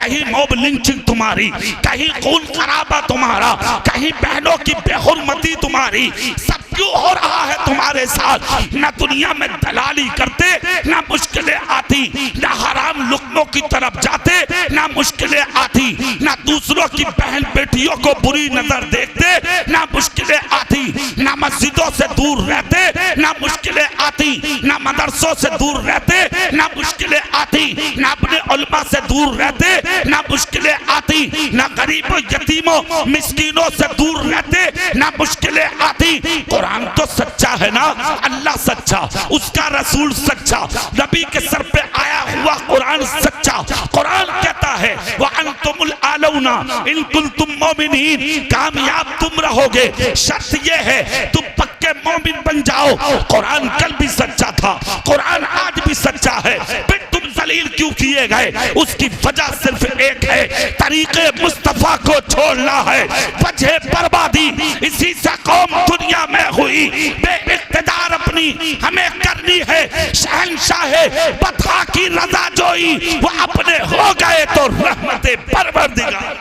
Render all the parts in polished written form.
कहीं mob lynching तुम्हारी, कहीं खून खराबा तुम्हारा, कहीं बहनों की बेहुरमती तुम्हारी। सब क्यों हो रहा है तुम्हारे साथ? ना दुनिया में दलाली करते, ना मुश्किलें आती, ना हराम लुक्मों की तरफ जाते, ना मुश्किलें आती, ना दूसरों की बहन बेटियों को बुरी नजर देखते, ना मुश्किलें आती, ना मस्जिदों से दूर रहते, ना मुश्किलें आती, ना मदरसों से दूर रहते, ना मुश्किलें आती, ना अपने उलमा से दूर रहते, ना मुश्किलें आती, ना गरीबों यतीमों मिस्कीनों से दूर रहते, ना मुश्किलें आती। कुरान तो सच्चा है ना, अल्लाह सच्चा, उसका रसूल सच्चा, नबी के सर पे आया हुआ कुरान सच्चा। कुरान कहता है वअंतुमुल आलौना इन कुंतुम मोमिनीन, कामयाब तुम रहोगे, शर्त ये है तुम पक्के मोमिन बन जाओ। कुरान कल भी सच्चा था, कुरान आज भी सच्चा है। फिर तुम जलील क्यों किए गए? उसकी वजह सिर्फ एक है, तरीके मुस्तफा को छोड़ना है। वजह बर्बादी इसी से कौम दुनिया में हुई। बेइख्तियार अपनी हमें करनी है, शहंशाह बता की रजा जोई, वो अपने हो गए तो रहमते परवरदिगार।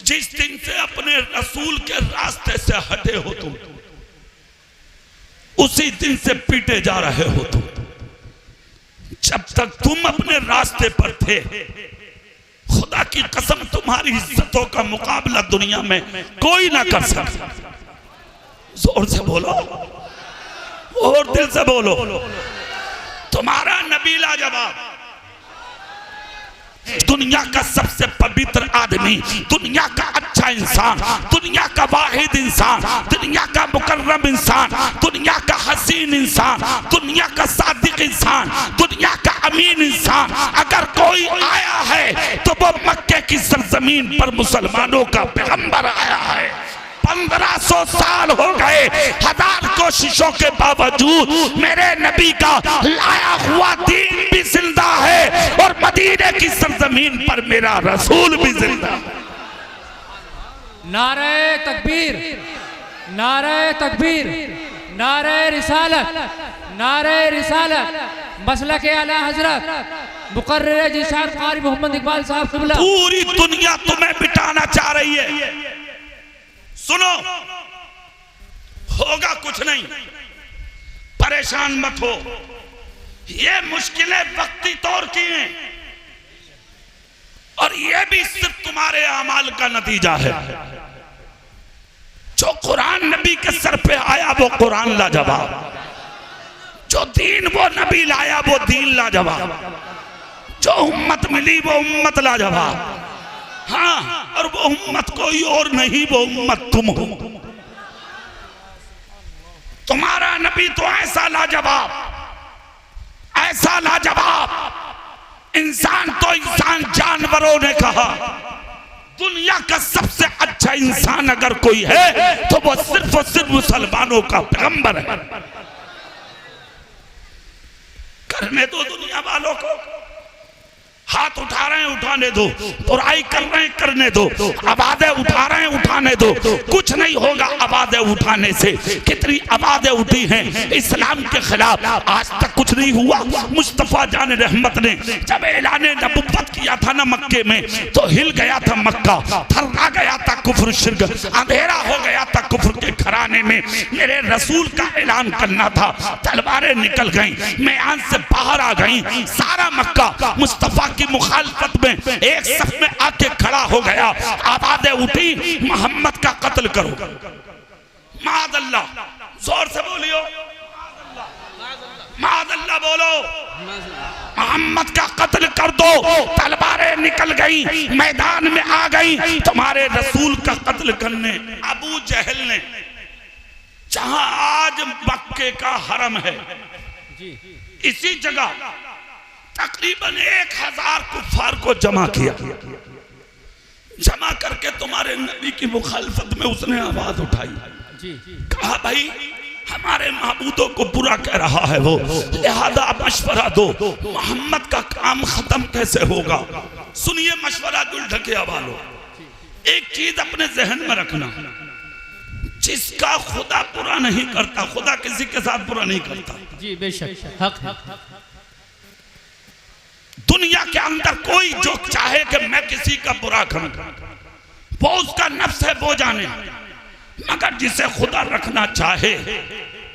जिस दिन से अपने रसूल के रास्ते से हटे हो तुम, उसी दिन से पीटे जा रहे हो तुम। जब तक तुम अपने रास्ते पर थे, खुदा की कसम तुम्हारी इज्जतों का मुकाबला दुनिया में कोई ना कर सकता। जोर से बोलो और दिल से बोलो, तुम्हारा नबी लाजवाब, दुनिया का सबसे पवित्र आदमी, दुनिया का अच्छा इंसान, दुनिया का वाहिद इंसान, दुनिया का मुकर्रम इंसान, दुनिया का हसीन इंसान, दुनिया का सादिक इंसान, दुनिया का अमीन इंसान अगर कोई आया है तो वो मक्के की सरजमीन पर मुसलमानों का पैगंबर आया है। 1500 साल हो गए, 1000 कोशिशों के बावजूद मेरे नबी का लाया हुआ दीन भी जिंदा है और मदीने की सरजमीन पर मेरा रसूल भी जिंदा। नारे तकबीर, नारे तकबीर, नारे रिसालत, नारे रिसालत, मसलक आला हजरत मुकर्रर जिशान कारी मोहम्मद इकबाल साहब क़िबला। पूरी दुनिया तुम्हें मिटाना चाह रही है। सुनो, होगा कुछ नहीं, परेशान मत हो। ये मुश्किलें वक्ती तौर की हैं और ये भी सिर्फ तुम्हारे अमाल का नतीजा है। जो कुरान नबी के सर पे आया वो कुरान लाजवाब, जो दीन वो नबी लाया वो दीन लाजवाब, जो उम्मत मिली वो उम्मत लाजवाब। हाँ, और वो उम्मत कोई और नहीं, वो उम्मत तुम हो। तुम्हारा नबी तो ऐसा लाजवाब, ऐसा लाजवाब, इंसान तो इंसान, जानवरों ने कहा दुनिया का सबसे अच्छा इंसान अगर कोई है तो वो सिर्फ और सिर्फ मुसलमानों का पैगंबर है। करने दो दुनिया वालों को, हाथ उठा रहे हैं उठाने दो, बुराई कर रहे हैं करने दो, आवाजें उठा रहे हैं उठाने दो। कुछ नहीं होगा आवाजें उठाने से। कितनी आवाजें उठी हैं इस्लाम के खिलाफ, आज तक कुछ नहीं हुआ। मुस्तफा जान रहमत ने जब ऐलाने नबुव्वत किया था ना मक्के में, तो हिल गया था मक्का, थर्रा गया था कुफ्र शिर्क, अंधेरा हो गया था कुफ्र के घराने में। मेरे रसूल का ऐलान करना था, तलवारें निकल गईं, मैदान से बाहर आ गईं। सारा मक्का मुस्तफा की मुखालफत में एक सफ में आके खड़ा हो गया। आवाजें उठी, मोहम्मद का कत्ल करो, माअल्लाह, जोर से बोलियो माअल्लाह, बोलो मोहम्मद का कत्ल कर दो। तलवारें निकल गई, मैदान में आ गई। तुम्हारे रसूल का कत्ल करने अबू जहल ने, जहां आज मक्के का हरम है, इसी जगह तकरीबन 1000 कुफार को जमा किया। जमा करके तुम्हारे नबी की मुखालफत में उसने आवाज उठाई, कहा भाई हमारे माबूदों को बुरा कह रहा है वो, लिहाजा मशवरा दो, मोहम्मद का काम खत्म कैसे होगा। सुनिए मशवरा, दिल ढके वालों, एक चीज अपने जहन में रखना, जिसका खुदा बुरा नहीं करता, खुदा किसी के साथ बुरा नहीं करता। जी बेशक, हक हक। दुनिया के अंदर कोई जो चाहे कि मैं किसी का बुरा करूं, वो उसका नफ्स है, वो जाने, मगर जिसे खुदा रखना चाहे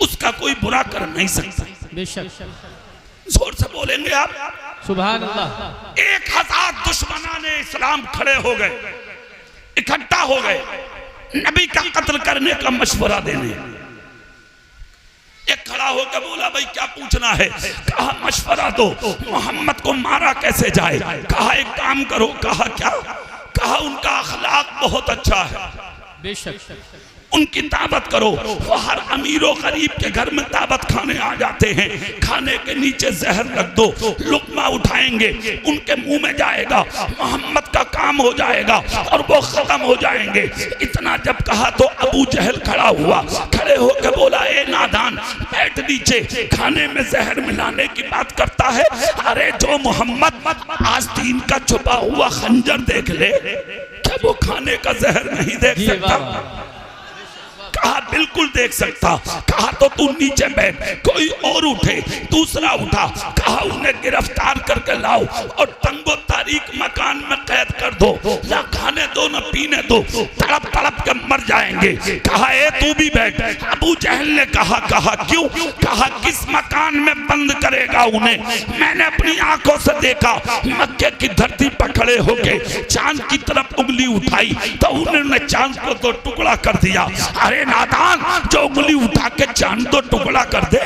उसका कोई बुरा कर नहीं सकता। बेशक। जोर से बोलेंगे आप। सुभान अल्लाह। 1000 दुश्मनाने इस्लाम खड़े हो गए, इकट्ठा हो गए नबी का कत्ल करने का मशवरा देने। एक खड़ा होकर बोला भाई क्या पूछना है? कहा मशवरा दो, मोहम्मद को मारा कैसे जाए? कहा एक काम करो। कहा क्या? कहा उनका अखलाक बहुत अच्छा है, बेशक, उनकी दावत करो। वो हर अमीर और गरीब के घर में दावत खाने आ जाते हैं, खाने के नीचे जहर रख दो, लुकमा उठाएंगे, उनके मुंह में जाएगा, मोहम्मद का काम हो जाएगा और वो खत्म हो जाएंगे। इतना जब कहा तो अबू जहल खड़ा हुआ, खड़े होकर बोला ए नादान बैठ नीचे, खाने में जहर मिलाने की बात करता है? अरे जो मोहम्मद आस्तीन का छुपा हुआ खंजर देख ले, क्या वो खाने का जहर नहीं देख सकता? कहा बिल्कुल देख सकता। कहा तो तू नीचे बैठ, कोई और उठे। दूसरा उठा। कहा उन्हें गिरफ्तार करके लाओ और तंगो तारीख मकान में कैद कर दो, ना खाने दो ना पीने दो, तड़प तड़प के मर जाएंगे। कहा ए तू भी बैठ। अबू जहल ने कहा क्यों? कहा किस मकान में बंद करेगा उन्हें? मैंने अपनी आंखों से देखा, मक्के की धरती पर खड़े होके चांद की तरफ उंगली उठाई तो उन्होंने चांद को तो टुकड़ा कर दिया। अरे नादान, जो उंगली उठा के चांद तो टुकड़ा कर दे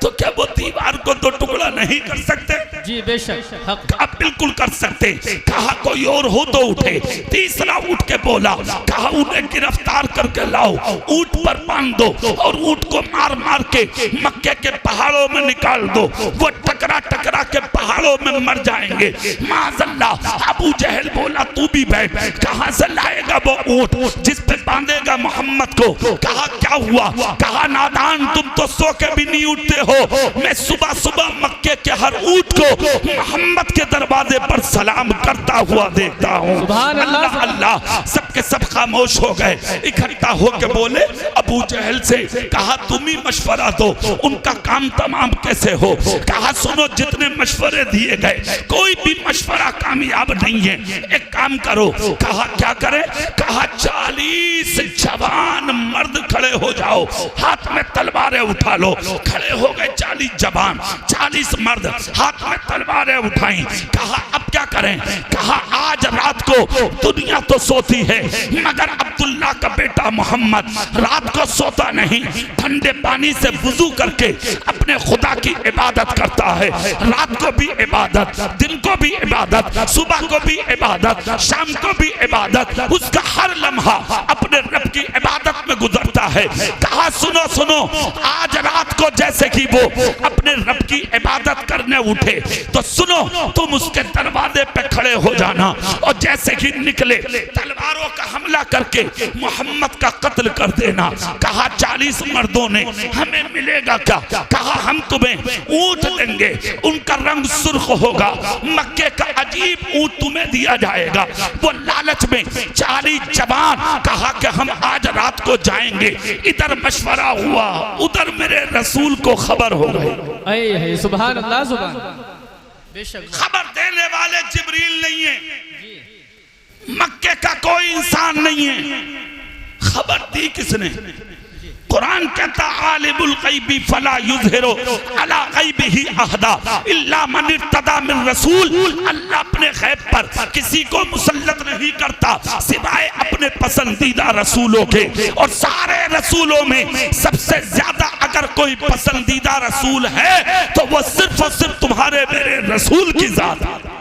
तो क्या वो दीवार को तो टुकड़ा नहीं कर सकते? जी बेशक। आप बिल्कुल कर सकते। कहा कोई और हो तो उठे। तीसरा उठ के बोला, कहा उन्हें गिरफ्तार करके लाओ, ऊंट पर बांध दो और ऊंट को मार मार के मक्के के पहाड़ों में निकाल दो, वो टकरा टकरा के पहाड़ों में मर जाएंगे। माज़अल्लाह। अबू जहल बोला तू भी बैठ। कहां से लाएगा वो ऊंट जिस पे बांधेगा मोहम्मद को? कहा क्या हुआ? कहा नादान तुम तो सो के भी नहीं उठते हो। मैं सुबह सुबह मक्के के हर ऊंट को मोहम्मद के दरवाजे पर सलाम करता हुआ देखता हूँ। अल्लाह अल्लाह। सबके सब खामोश हो गए। इकट्ठा होकर बोले अबू जहल से, कहा तुम ही मशवरा दो, उनका काम तमाम कैसे हो? कहा सुनो, जितने मशवरे दिए गए कोई भी मशवरा कामयाब नहीं है। एक काम करो। कहा क्या करें? कहा 40 जवान मर्द खड़े हो जाओ, हाथ में तलवारें उठा लो। खड़े हो गए 40 जवान, 40 मर्द हाथ में तलवारें उठाई। कहा अब क्या करें? कहा आज रात को दुनिया तो सोती है मगर अब्दुल्ला का बेटा मोहम्मद रात को सोता नहीं, ठंडे पानी से वुजू करके अपने खुदा की इबादत करता है। रात को भी इबादत, दिन को भी इबादत, सुबह को भी इबादत, शाम को भी इबादत, उसका हर लम्हा अपने रब की इबादत में गुजरता है। कहा सुनो सुनो, आज रात को जैसे कि वो अपने रब की इबादत करने उठे तो सुनो तुम उसके दरवाजे पे खड़े हो जाना और जैसे कि निकले तलवारों का हमला करके मोहम्मद का कत्ल कर देना। कहा 40 मर्दों ने, हमें मिलेगा क्या? कहा हम तुम्हें ऊंट देंगे, उनका रंग सुर्ख होगा, मक्के का अजीब ऊंट तुम्हें दिया जाएगा। वो लालच में 40 जवान कहा कि हम आज रात को जाएंगे। इधर मशवरा हुआ, उधर मेरे रसूल को खबर हो गई। सुभान अल्लाह, सुभान। बेशक। खबर देने वाले जिब्रील नहीं है, मक्के का कोई इंसान नहीं है। खबर दी किसने? कुरान कहता आलिमुल गैबी फला युज़हिरु अला गैबिही अहदा इल्ला मन इर्तदा मिन रसूल। अल्लाह अपने गैब पर किसी को मुसल्लत नहीं करता सिवाय अपने पसंदीदा रसूलों के, और सारे रसूलों में सबसे ज्यादा अगर कोई पसंदीदा रसूल है तो वो सिर्फ और सिर्फ तुम्हारे मेरे रसूल की जात।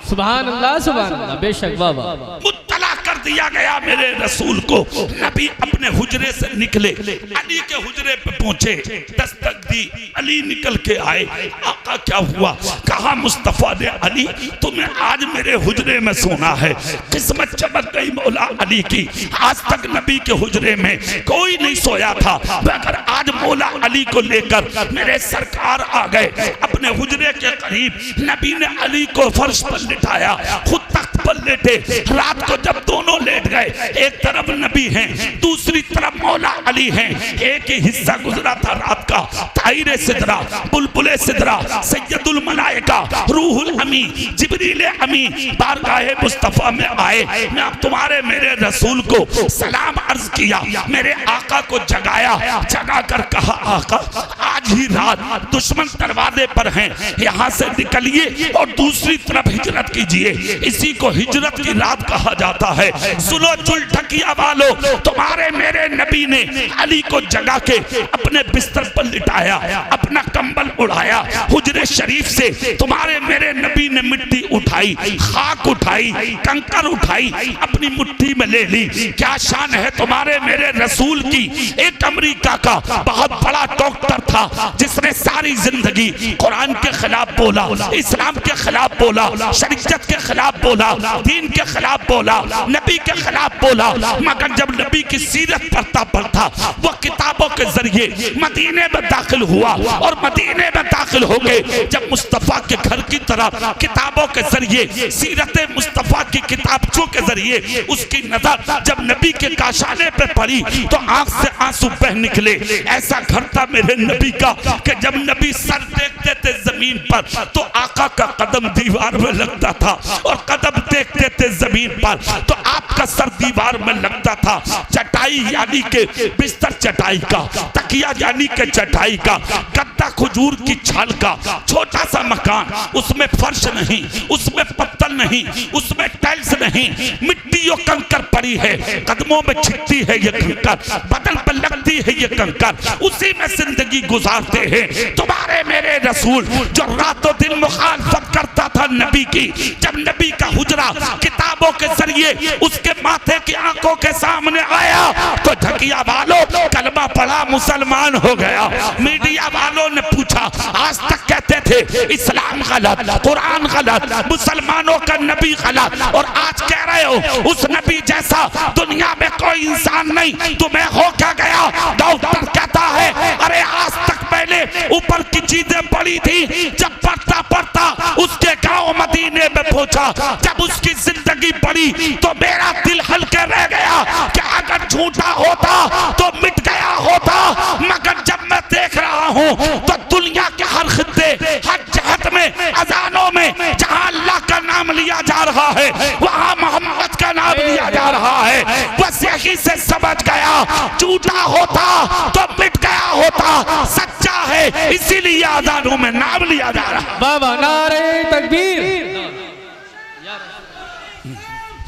सुभान अल्लाह, सुभान अल्लाह। बेशक। बाबा मुत्तला कर दिया गया मेरे रसूल को। नबी अपने हुजरे से निकले, अली के हुजरे पे पहुंचे, दस्तक दी, अली निकल के आए। आका क्या हुआ? कहा मुस्तफा ने अली तुम्हें आज मेरे हुजरे में सोना है। किस्मत चमक गई मौला अली की। आज तक नबी के हुजरे में कोई नहीं सोया था, मगर आज मौला अली को लेकर मेरे सरकार आ गए अपने हुजरे के करीब। नबी ने अली को फर्श पर लिटाया, खुद तख्त पर लेटे। रात को जब दोनों लेट गए, एक तरफ नबी हैं, दूसरी तरफ मौला अली हैं। एक ही हिस्सा गुजरा था रात आका, ताहिर सिदरा, बुलबुल सिदरा, सैयदुल मलाइका, रूहुल अमी, जिब्रील अमी बारगाहे मुस्तफा में आए। मैं अब तुम्हारे मेरे रसूल को सलाम अर्ज किया, मेरे आका को जगाया, जगा कर कहा आका आज ही रात दुश्मन दरवाजे पर हैं, यहाँ से निकलिए और दूसरी तरफ हिजरत कीजिए। इसी को हिजरत की रात कहा जाता है। सुनो चुलठकिया वालों, तुम्हारे मेरे नबी ने अली को जगा के अपने बिस्तर पर लिटाया, अपना कंबल उड़ाया, हुजरे शरीफ से तुम्हारे मेरे नबी ने मिट्टी उठाई, खाक उठाई, कंकर उठाई, अपनी मुट्ठी में ले ली। क्या शान है तुम्हारे मेरे रसूल की। एक अमेरिका का बहुत बड़ा डॉक्टर था जिसने सारी जिंदगी कुरान के खिलाफ बोला, इस्लाम के खिलाफ बोला, शरीयत के खिलाफ बोला, दीन के खिलाफ बोला, नबी के खिलाफ बोला, मगर जब नबी की सीरत पढ़ता वो किताबों के जरिए मदीने में दाखिल हुआ और मदीने में दाखिल हो गए। जब मुस्तफा के घर की तरफ किताबों के जरिए, सीरत मुस्तफा की किताबों के जरिए उसकी नजर जब नबी के काशाने पे पड़ी तो आंख से आंसू बह निकले। ऐसा घर था मेरे नबी का कि जब नबी सर देखते थे जमीन पर तो आका का कदम दीवार में लगता था, और कदम देखते थे जमीन पर तो आपका सर दीवार में लगता था। चटाई यानी के बिस्तर चटाई का, तकिया यानी के चटाई का, गद्दा खजूर की छाल का, छोटा सा मकान, उसमें फर्श नहीं, उसमें पत्थर नहीं, उसमें टाइल्स नहीं, मिट्टी और कंकर पड़ी है, कदमों में छिटती है ये कंकर, बदन पर लगती है ये कंकर, उसी में जिंदगी गुजारते हैं। तुम्हारे मेरे रसूल जो रातों दिन मुखालफत करता था नबी की, जब नबी का हुजरा किताबों के जरिए उसके माथे की आंखों के सामने आया तो ढकिया वालों कलमा पढ़ा मुसलमान हो गया। मीडिया वालों ने पूछा, आज तक कहते थे इस्लाम गलत, कुरान गलत, मुसलमानों का नबी गलत, और आज कह रहे हो उस नबी जैसा दुनिया में कोई इंसान नहीं, तुम्हें हो क्या गया। डॉक्टर कहता है अरे आज तक मैंने ऊपर की चीजें पढ़ी थी, जब पढ़ता पढ़ता उसके गांव मदीने में पहुंचा, जब उसकी जिंदगी पढ़ी तो मेरा दिल हल्के रह गया कि अगर झूठा होता तो मिट गया होता, मगर जब मैं देख रहा हूं तो दुनिया के हर खित्ते, हर जहत में, अजानों में जहां अल्लाह का नाम लिया जा रहा है वहां मोहम्मद का नाम लिया जा रहा है। बस यही से समझ गया झूठा होता तो मिट गया होता, सच्चा है इसीलिए अजानों में नाम लिया जा रहा है। बाबा नारे तकबीर,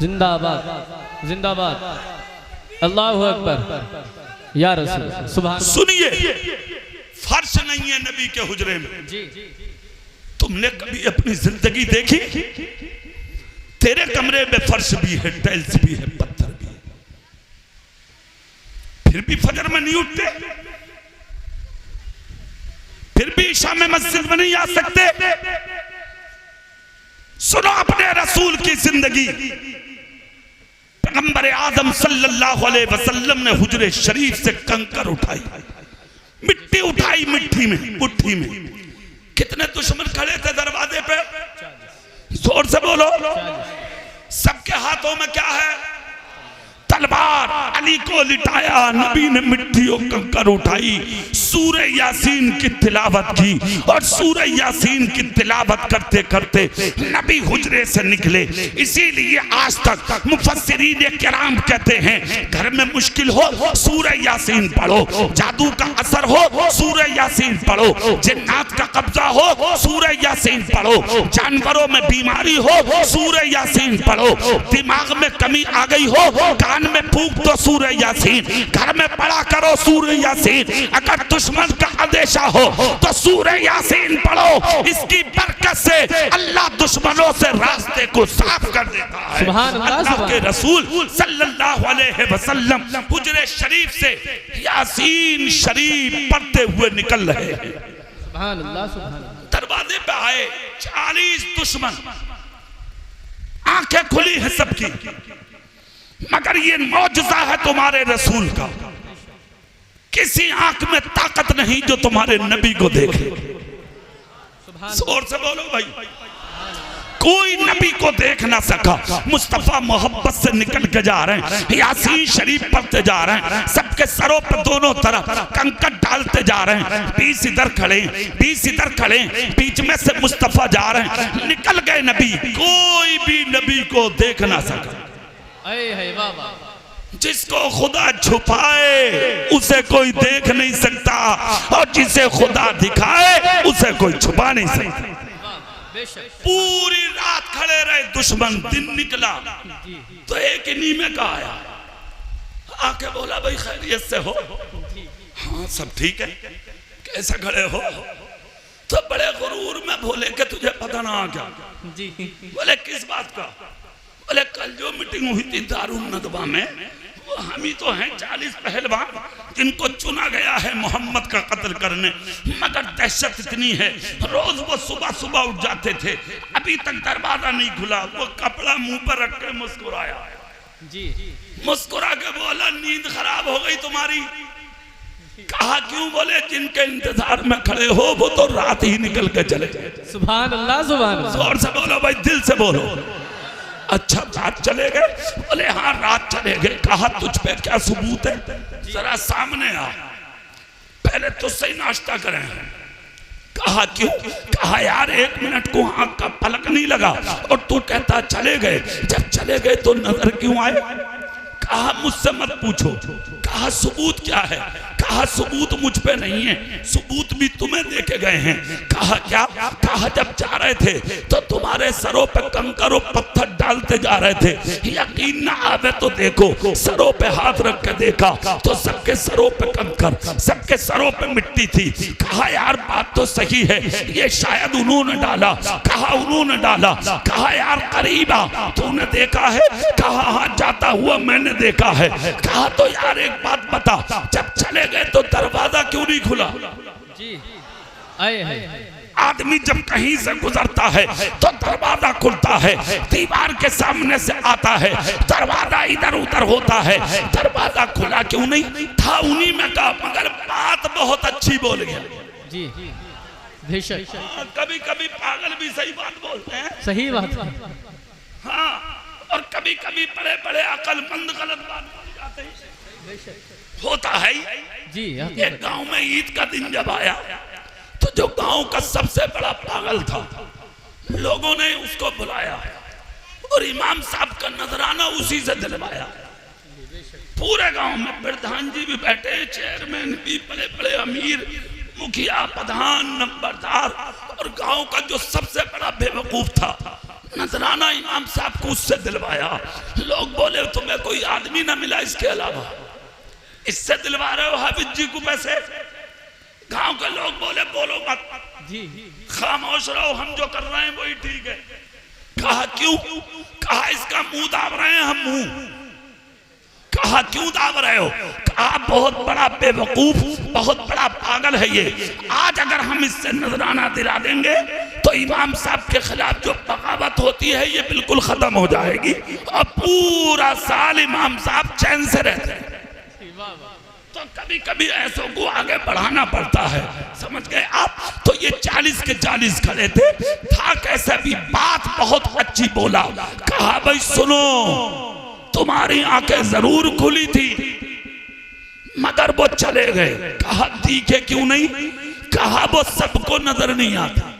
जिंदाबाद जिंदाबाद, अल्लाहु अकबर या रसूल सुभान। सुनिए, फर्श नहीं है नबी के हुजरे में। तुमने कभी अपनी जिंदगी देखी? तेरे कमरे में फर्श भी है, टाइल्स भी है, पत्थर भी है, फिर भी फजर में नहीं उठते, फिर भी ईशा में मस्जिद में नहीं आ सकते। सुनो अपने रसूल की जिंदगी। पैगंबर आदम सल्लल्लाहु अलैहि वसल्लम ने हुजरे शरीफ से कंकर उठाई, मिट्टी उठाई, मिट्टी में, मुट्ठी में। कितने दुश्मन खड़े थे दरवाजे पे? जोर से बोलो। सबके हाथों में क्या है? तलवार। अली को लिटाया, नबी ने मिट्टी और कंकर उठाई, सूरह यासीन की तिलावत की, और सूरह यासीन की तिलावत करते करते नबी हुजरे से निकले। इसीलिए आज तक मुफस्सिरीन किराम कहते हैं घर में मुश्किल हो सूरह यासीन पढ़ो, जादू का असर हो सूरह यासीन पढ़ो, जिन्नात का कब्जा हो सूरह यासीन पढ़ो, जानवरों में बीमारी हो सूरह यासीन पढ़ो, दिमाग में कमी आ गई हो, कान में फूंक तो सूरह यासीन, घर में पढ़ा करो सूरह यासीन। अगर दुश्मन का अंदेशा हो तो सूरह यासीन पढ़ो, इसकी बरकत से अल्लाह दुश्मनों से रास्ते को साफ कर देता है। सुभान अल्लाह। अल्लाह के रसूल सल्लल्लाहु अलैहि वसल्लम हुजरे शरीफ से यासीन शरीफ पढ़ते हुए निकल रहे हैं। सुभान अल्लाह, सुभान अल्लाह। दरवाजे पे आए 40 दुश्मन, आंखें खुली है सबकी, मगर ये मौजज़ा है तुम्हारे रसूल का। किसी आंख में ताकत नहीं जो तुम्हारे नबी को देखे। जोर से बोलो भाई। कोई नबी को देख ना सका। मुस्तफा मोहब्बत से निकल के जा रहे हैं, यासीन शरीफ पढ़ते जा रहे हैं, सबके सरों पर दोनों तरफ कंकड़ डालते जा रहे हैं। 20 इधर खड़े, 20 इधर खड़े, बीच में से मुस्तफा जा रहे हैं, निकल गए नबी, कोई भी नबी को देख ना सका। जिसको खुदा छुपाए उसे कोई देख नहीं सकता, और जिसे खुदा दिखाए उसे कोई छुपा नहीं सकता। पूरी रात खड़े रहे दुश्मन, दिन निकला तो एक इन्हीं में का आया, आके बोला भाई खैरियत से हो? हाँ सब ठीक है। कैसे खड़े हो? तो बड़े गुरूर में बोले कि तुझे पता ना क्या? बोले किस बात का? बोले कल जो मीटिंग हुई थी दारुल नदवा में, वो हम ही तो हैं 40 पहलवान जिनको चुना गया है मोहम्मद का कत्ल करने, मगर दहशत इतनी है, रोज वो सुबह सुबह उठ जाते थे, अभी तक दरवाजा नहीं खुला। वो कपड़ा मुंह पर रख के मुस्कुराया, मुस्कुरा के बोला नींद खराब हो गई तुम्हारी? कहा क्यों? बोले जिनके इंतजार में खड़े हो वो तो रात ही निकल के चले गए। सुभान अल्लाह, सुभान अल्लाह। जोर से बोलो भाई, दिल से बोलो। अच्छा रात चले गए? बोले हाँ रात चले गए। कहा तुझ पे क्या सबूत है? जरा सामने आ, पहले तुझसे ही नाश्ता करें। कहा क्यों? कहा यार 1 मिनट को आंख का पलक नहीं लगा और तू कहता चले गए। जब चले गए तो नजर क्यों आए? कहा मुझसे मत पूछो। कहा सबूत क्या है? कहा सबूत मुझ पे नहीं है, सबूत भी तुम्हें देके गए हैं। कहा क्या? कहा जब जा रहे थे तो तुम्हारे सरों पे कंकर और पत्थर डालते जा रहे थे, यकीन ना आवे तो देखो, सरों पे हाथ रख के देखा तो सबके सरों पे कंकर, सबके सरों पे मिट्टी थी। कहा यार बात तो सही है, ये शायद उन्होंने डाला। कहा उन्होंने डाला। कहा यार करीब आ, तूने देखा है? कहा हाँ जाता हुआ मैंने देखा है। कहा तो यार एक बात बता, जब चले गए तो दरवाजा क्यों नहीं खुला? आदमी जब कहीं से गुजरता है तो दरवाजा खुलता है, दीवार के सामने से आता है, दरवाजा इधर उधर होता है, दरवाजा खुला क्यों नहीं था? उन्हीं में का, मगर बात बहुत अच्छी बोल गया। जी कभी कभी पागल भी सही बात बोलते हैं, सही बात। हाँ, और कभी कभी बड़े बड़े अकलमंद गलत बात बोल जाते हैं, होता है जी। एक गांव में ईद का दिन जब आया तो जो गांव का सबसे बड़ा पागल था, लोगों ने उसको बुलाया और इमाम साहब का नजराना उसी से दिलवाया। पूरे गांव में प्रधान जी भी बैठे, चेयरमैन भी, बड़े बड़े अमीर, मुखिया, प्रधान, नंबरदार, और गांव का जो सबसे बड़ा बेवकूफ था, नजराना इमाम साहब को उससे दिलवाया। लोग बोले तुम्हें कोई आदमी ना मिला इसके अलावा, इससे दिलवा रहे हो हाफिज जी को पैसे? गांव के लोग बोले बोलो मत जी, खामोश रहो, हम जो कर रहे हैं वही ठीक है। कहा क्यों? कहा इसका मुंह दाब रहे हैं हम मुंह। कहा क्यों दाब रहे हो? कहा बहुत बड़ा बेवकूफ, बहुत बड़ा पागल है ये। आज अगर हम इससे नजराना दिला देंगे तो इमाम साहब के खिलाफ जो बगावत होती है ये बिल्कुल खत्म हो जाएगी और पूरा साल इमाम साहब चैन से रहते हैं। तो कभी कभी ऐसों को आगे बढ़ाना पड़ता है, समझ गए आप? तो ये 40 के 40 खड़े थे, था कैसे भी बात बहुत अच्छी बोला। कहा भाई सुनो, तुम्हारी आंखें जरूर खुली थी मगर वो चले गए। कहा दिखे क्यों नहीं? कहा वो सबको नजर नहीं आता।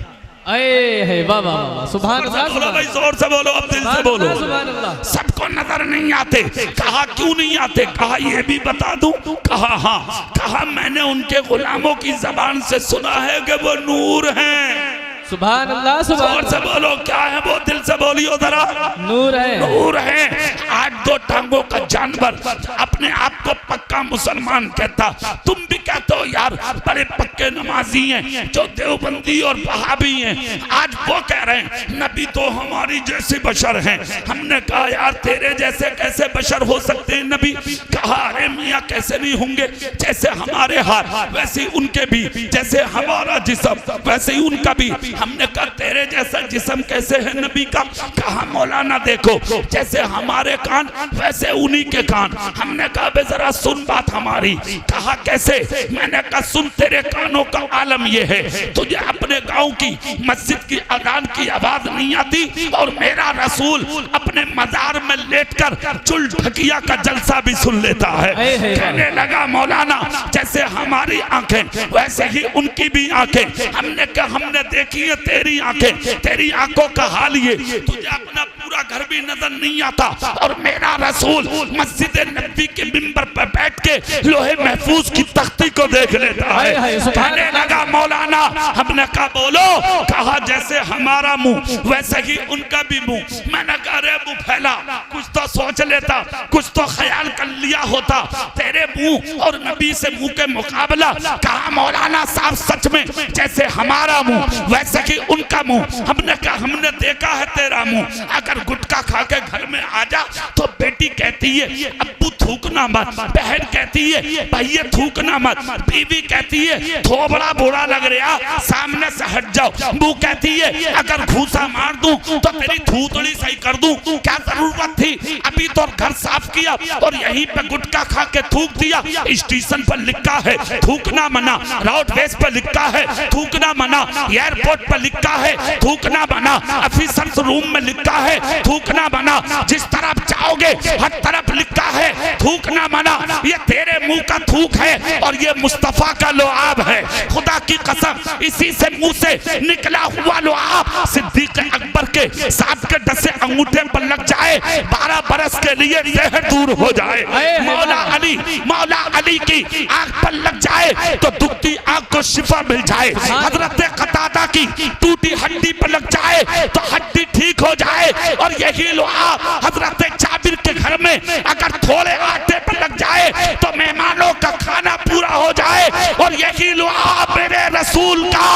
सुभान अल्लाह, बोलो भाई जोर से बोलो, अब दिल से बोलो। सुभान अल्लाह। सबको नजर नहीं आते। कहा क्यों नहीं आते? कहा ये भी बता दूं? कहा हाँ। कहा मैंने उनके गुलामों की जबान से सुना है कि वो नूर हैं। सुभान अल्लाह, सुभान जोर से बोलो, क्या है वो? दिल से बोलियो जरा। नूर है, नूर है। 8 टांगों का जानवर अपने आप को पक्का मुसलमान कहता, तुम भी कहते हो यार बड़े पक्के नमाजी हैं जो देवबंदी और वहाबी हैं। आज वो कह रहे हैं नबी तो हमारी जैसे बशर हैं। हमने कहा यार तेरे जैसे कैसे बशर हो सकते हैं नबी? कहा अरे मियाँ कैसे नहीं होंगे, जैसे हमारे हाथ वैसे ही उनके भी, जैसे हमारा जिस्म वैसे ही उनका भी। हमने कहा तेरे जैसा जिस्म कैसे है नबी का? कहा मौलाना देखो, जैसे हमारे कान वैसे उन्हीं के कान। हमने कहा बे जरा सुन बात हमारी। कहा कैसे? मैंने कहा सुन, तेरे कानों का आलम ये है, तुझे अपने गांव की मस्जिद की अजान की आवाज नहीं आती और मेरा रसूल अपने मजार में लेटकर चुल ढकिया का जलसा भी सुन लेता है। कहने लगा मौलाना जैसे हमारी आंखें वैसे ही उनकी भी आंखें। हमने कहा हमने देखी है तेरी आंखें, तेरी आंखों का हाल ये, तुझे अपना पूरा घर भी नजर नहीं आता और मेरा रसूल मस्जिद नबी के मिंबर पर बैठ के लोहे महफूज की तख्ती को देख लेता है। कहने लगा मौलाना, हमने कहा बोलो। कहा जैसे हमारा मुंह वैसे ही उनका भी मुंह। मैंने कहा रे मुंह फैला, कुछ तो सोच लेता, कुछ तो ख्याल कर लिया होता, तेरे मुंह और नबी से मुंह के मुकाबला। कहा मौलाना साहब सच में जैसे हमारा मुंह वैसे ही उनका मुंह। हमने कहा हमने देखा है तेरा मुंह, अगर गुटखा खा के घर में आ जा तो बेटी कहती है अब्बू थूकना मत, बहन कहती है भैया थूकना मत, बीवी कहती है थोबड़ा बुरा लग रहा सामने से हट जाओ, वो कहती है अगर घूसा मार दूं तो तेरी थूतड़ी सही कर दूं, क्या जरूरत थी, अभी तो घर साफ किया और यहीं पे गुटखा खा के थूक दिया। स्टेशन पर लिखा है थूकना मना, रोडवेज पर लिखा है थूकना मना, एयरपोर्ट पर लिखा है थूकना मना, ऑफिसर्स रूम में लिखा है थूकना मना, जिस तरफ जाओगे हर तरफ लिखा है थूकना मना। ये तेरे मुंह का थूक है और ये मुस्तफा का लुआब है। खुदा की कसम इसी से मुंह से निकला हुआ लुआब सिद्दीक अकबर के सांप के डसे अंगूठे पर लग जाए 12 बरस के लिए जहर दूर हो जाए। मौला अली की आंख पर लग जाए तो दुखती आंख को शिफा मिल जाए। हजरत कतादा की टूटी हड्डी पर लग जाए तो हड्डी ठीक हो जाए। और यही लुआब हजरत जाबिर के घर में अगर थोड़े आटे पर लग जाए तो मेहमानों का खाना पूरा हो जाए। और यही लुआब मेरे रसूल का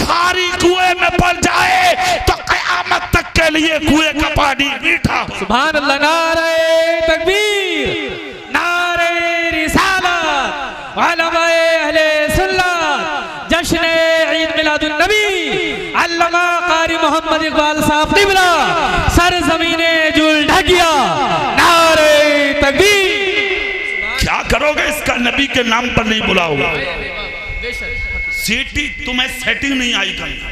खारी कुएं में पड़ जाए तो क़यामत तक के लिए कुएं का पानी मीठा हो। सुभान अल्लाह। नारे तकबीर, नारे रिसालत, उलमाए अहले सुन्नत, जश्न ईद मिलादुन नबी, अल्लामा कारी मोहम्मद इकबाल साहब क़िबला, सरज़मीने जुल ढकिया, नारे तकबीर। क्या करोगे इसका नबी के नाम पर नहीं बुलाओगे? सीटी तुम्हें सेटिंग नहीं आई करना।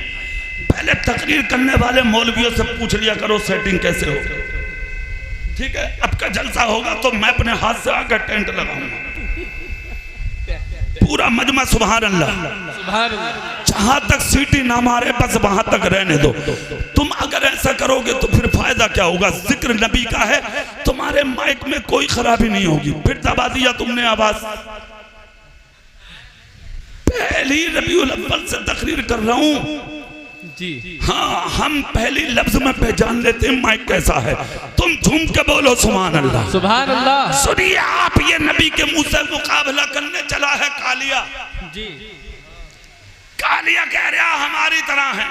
पहले तकरीर करने वाले मौलवियों से पूछ लिया करो सेटिंग कैसे हो, ठीक है? अब का जलसा होगा तो मैं अपने हाथ से आकर टेंट लगाऊंगा, पूरा मजमा। सुभान अल्लाह। जहां तक सीटी ना मारे बस वहां तक रहने दो। तुम अगर ऐसा करोगे तो फिर फायदा क्या होगा? जिक्र नबी का है, तुम्हारे माइक में कोई खराबी नहीं होगी। फिर दबा दिया तुमने आवाज। पहली रबीउल अव्वल से तकरीर कर रहा हूं जी। हाँ, हम पहली लफ्ज में पहचान लेते हैं माइक कैसा है। तुम झूम के बोलो सुभान अल्लाह, सुभान अल्लाह। सुनिए आप, ये नबी के मुंह से मुकाबला करने चला है कालिया जी। कालिया कह रहा हमारी तरह है।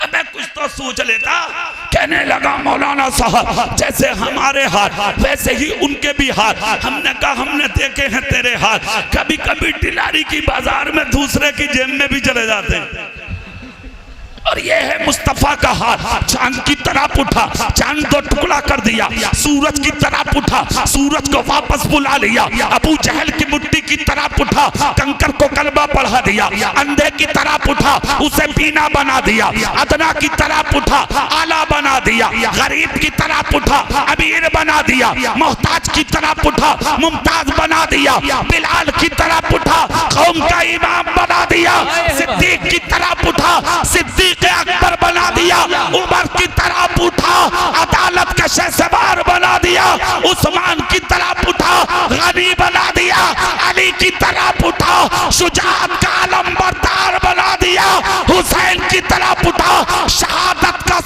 अबे कुछ तो सोच लेता। कहने लगा मौलाना साहब जैसे हमारे हाथ वैसे ही उनके भी हाथ। हमने कहा हमने देखे हैं तेरे हाथ, कभी कभी टिलारी की बाजार में दूसरे की जेब में भी चले जाते हैं। और ये है मुस्तफा का हाथ, चांद की तरफ उठा, चांद को टुकड़ा कर दिया, सूरज की तरफ उठा, सूरज को वापस बुला लिया, अबू जहल की मुट्ठी की तरफ उठा, कंकर को कलमा पढ़ा दिया, अंधे की तरफ उठा, उसे बीना बना दिया, अदना की तरफ उठा, आला बना दिया, गरीब की तरफ उठा, अमीर बना दिया, मोहताज की तरफ उठा, मुमताज बना दिया, बिलाल की तरफ उठा, कौम का इमाम बना दिया, सिद्दीक की तरफ उठा, सिद्दीक अकबर बना दिया, उमर की तरफ उठा, अदालत का शहसवार बना दिया, उस्मान की तरफ उठा, गनी बना दिया, अली की तरफ उठा, शुजाअत का अलंबरदार बना दिया, हुसैन की तरफ उठा, शहादत का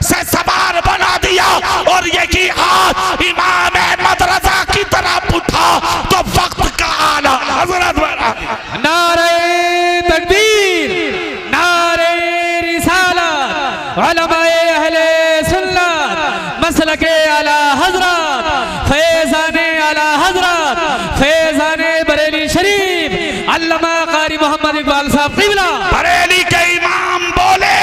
शहसवार बना दिया। और यही हाथ इमाम अहमद रजा की तरफ उठा तो वक्त का आला हजरत नारे तकबीर, नारे रिसालत, उलमाए अहले सुन्नत, मसलके आला हजरत, फैज़ाने आला हजरत, फैज़ाने बरेली शरीफ, अल्लामा कारी मोहम्मद इकबाल साहब क़िबला। बरेली के इमाम बोले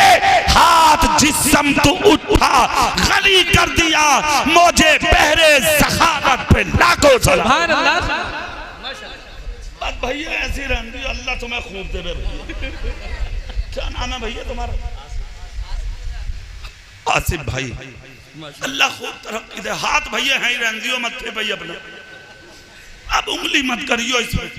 हाथ जिस्म तो उठा, खली कर दिया, मौजे बह लाखों सलाम। सुभान अल्लाह। बस भैया ऐसी रहती, अल्लाह तुम्हें खूब देवे भैया। क्या नाम है भैया तुम्हारा? आसिफ भाई, अल्लाह खूब तरक्की दे। हाथ भैया है ही रहती हो मत्थे भैया अपना, अब उंगली मत करियो इसमें।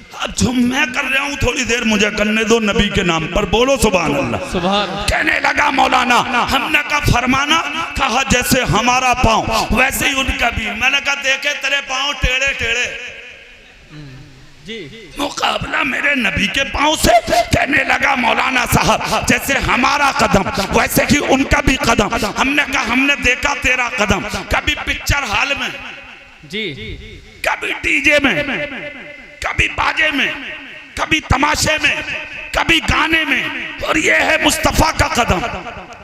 अब जो मैं कर रहा हूँ थोड़ी देर मुझे करने दो नबी के नाम पर, बोलो सुभान अल्लाह। सुभान। कहने लगा मौलाना, हमने कहा फरमाना, कहा जैसे हमारा पाँव वैसे ही उनका भी। मैंने कहा देखे तेरे पाँव टेढ़े टेढ़े, मुकाबला मेरे नबी के पाँव से। कहने लगा मौलाना साहब जैसे हमारा कदम वैसे ही उनका भी कदम। हमने कहा हमने देखा तेरा कदम कभी पिक्चर हॉल में जी, कभी डीजे में, कभी बाजे में, कभी तमाशे में, कभी गाने में, और ये है मुस्तफा का कदम।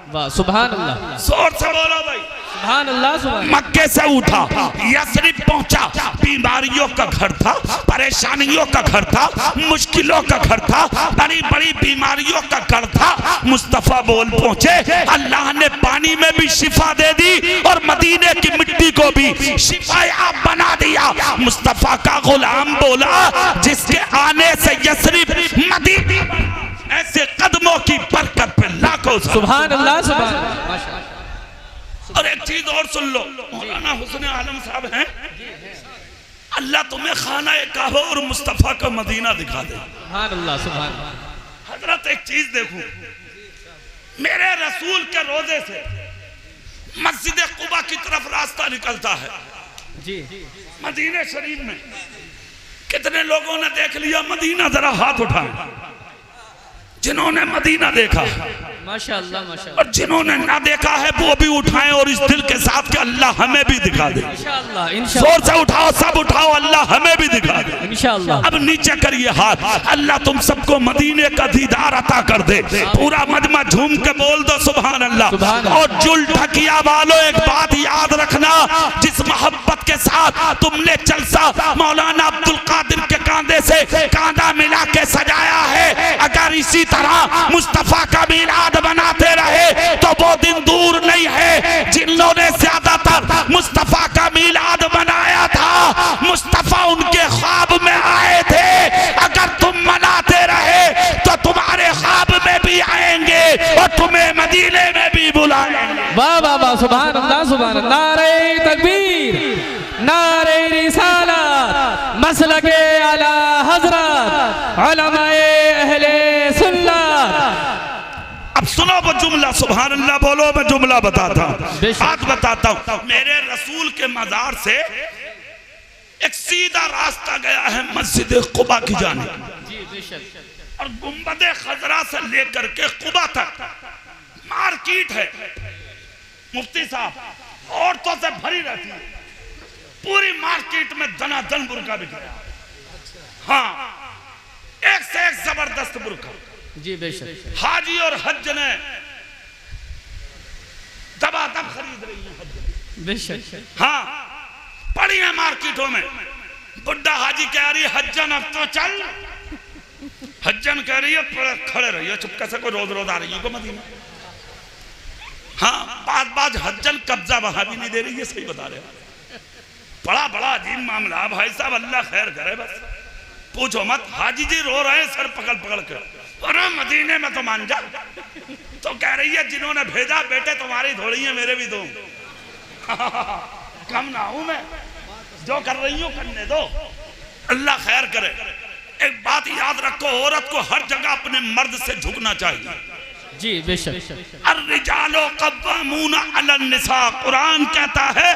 वाह सुभान अल्लाह। जोर से बोलो भाई सुभान अल्लाह। सुभान। मक्के से उठा यसरिब पहुंचा, बीमारियों का घर था, परेशानियों का घर था, मुश्किलों का घर था, बड़ी बड़ी बीमारियों का घर था। मुस्तफा बोल पहुंचे, अल्लाह ने पानी में भी शिफा दे दी और मदीने की मिट्टी को भी शिफायाब बना दिया। मुस्तफा का गुलाम बोला जिसके आने से यसरिब मदीना, ऐसे कदमों की बरकत पे लाखों सुभान अल्लाह। सुभान अल्लाह। और एक चीज और सुन लो, मौलाना हुस्न आलम साहब हैं, अल्लाह तुम्हें खाना काबा और मुस्तफा का मदीना दिखा दे। सुभान अल्लाह। सुभान। हजरत एक चीज देखो, मेरे रसूल के रोजे से मस्जिद कुबा की तरफ रास्ता निकलता है जी, मदीने शरीफ में। कितने लोगों ने देख लिया मदीना? जरा हाथ उठाए जिन्होंने मदीना देखा, माशाअल्लाह माशाअल्लाह। और जिन्होंने ना देखा है वो भी उठाएं और इस दिल के साथ कि अल्लाह हमें भी दिखा दे। इंशाअल्लाह जोर इंशाअल्लाह। से उठाओ, सब उठाओ, अल्लाह हमें भी दिखा दे इंशाअल्लाह। अब नीचे करिए हाथ, अल्लाह तुम सबको मदीने का दीदार अता कर दे। पूरा मजमा झूम के बोल दो सुभान अल्लाह। और जुल ठकिया वालों एक बात याद रखना, जिस मोहब्बत के साथ तुमने जलसा मौलाना अब्दुल कादिर के कांधे से कांधा मिला के सजाया है, अगर इसी तरह मुस्तफा का मीलाद बनाते रहे तो वो दिन दूर नहीं है जिन्होंने ज्यादातर मुस्तफा का मीलाद बनाया था। मुस्तफा उनके ख्वाब में आए थे, अगर तुम मनाते रहे तो तुम्हारे ख्वाब में भी आएंगे और तुम्हें मदीने में भी बुलाएंगे। वाह वाह वाह सुभान अल्लाह। सुभान अल्लाह। नारे तकबीर, नारे रिसालत, मसलके आला हजरत, उलमाए अहले सुन्नत। अब सुनो वो जुमला, सुभान अल्लाह बोलो। मैं जुमला बताता हूँ, बात बताता हूँ। मेरे रसूल के मजार से एक सीधा रास्ता गया है मस्जिद कुबा की जानिब, और गुंबदे खजरा से लेकर के कुबा तक मार्केट है। मुफ्ती साहब औरतों से भरी रहती है, पूरी मार्केट में दनादन बुर्का बिक रहा है। हाँ, एक से एक जबरदस्त बुर्का जी बेशक। हाजी और हज ने दबादब खरीद रही है बेशक। हाँ, पड़ी है मार्केटों में। बुड्ढा हाजी कह रही है हज्जन अब तो चल, हज्जन कह रही है खड़े रहिए चुपके से, कोई रोज रोज आ रही है को मदीना। हाँ, बाज हज्जन कब्जा वहां भी नहीं दे रही है, सही बता रहे हैं। बड़ा बड़ा अजीब मामला भाई साहब, अल्लाह खैर करे। बस पूछो मत, हाजी जी रो रहे हैं सर पकड़ पकड़ कर, अरे मदीने में तो मान जा। तो कह रही है जिन्होंने भेजा बेटे तुम्हारी थोड़ी है, मेरे भी दो। कम ना हूं मैं, जो कर रही हूं करने दो, अल्लाह खैर करे। एक बात याद रखो, औरत को हर जगह अपने मर्द से झुकना चाहिए। जी बेशक। अर्रिजालो कव्वामूना अलन निसा, कुरान कहता है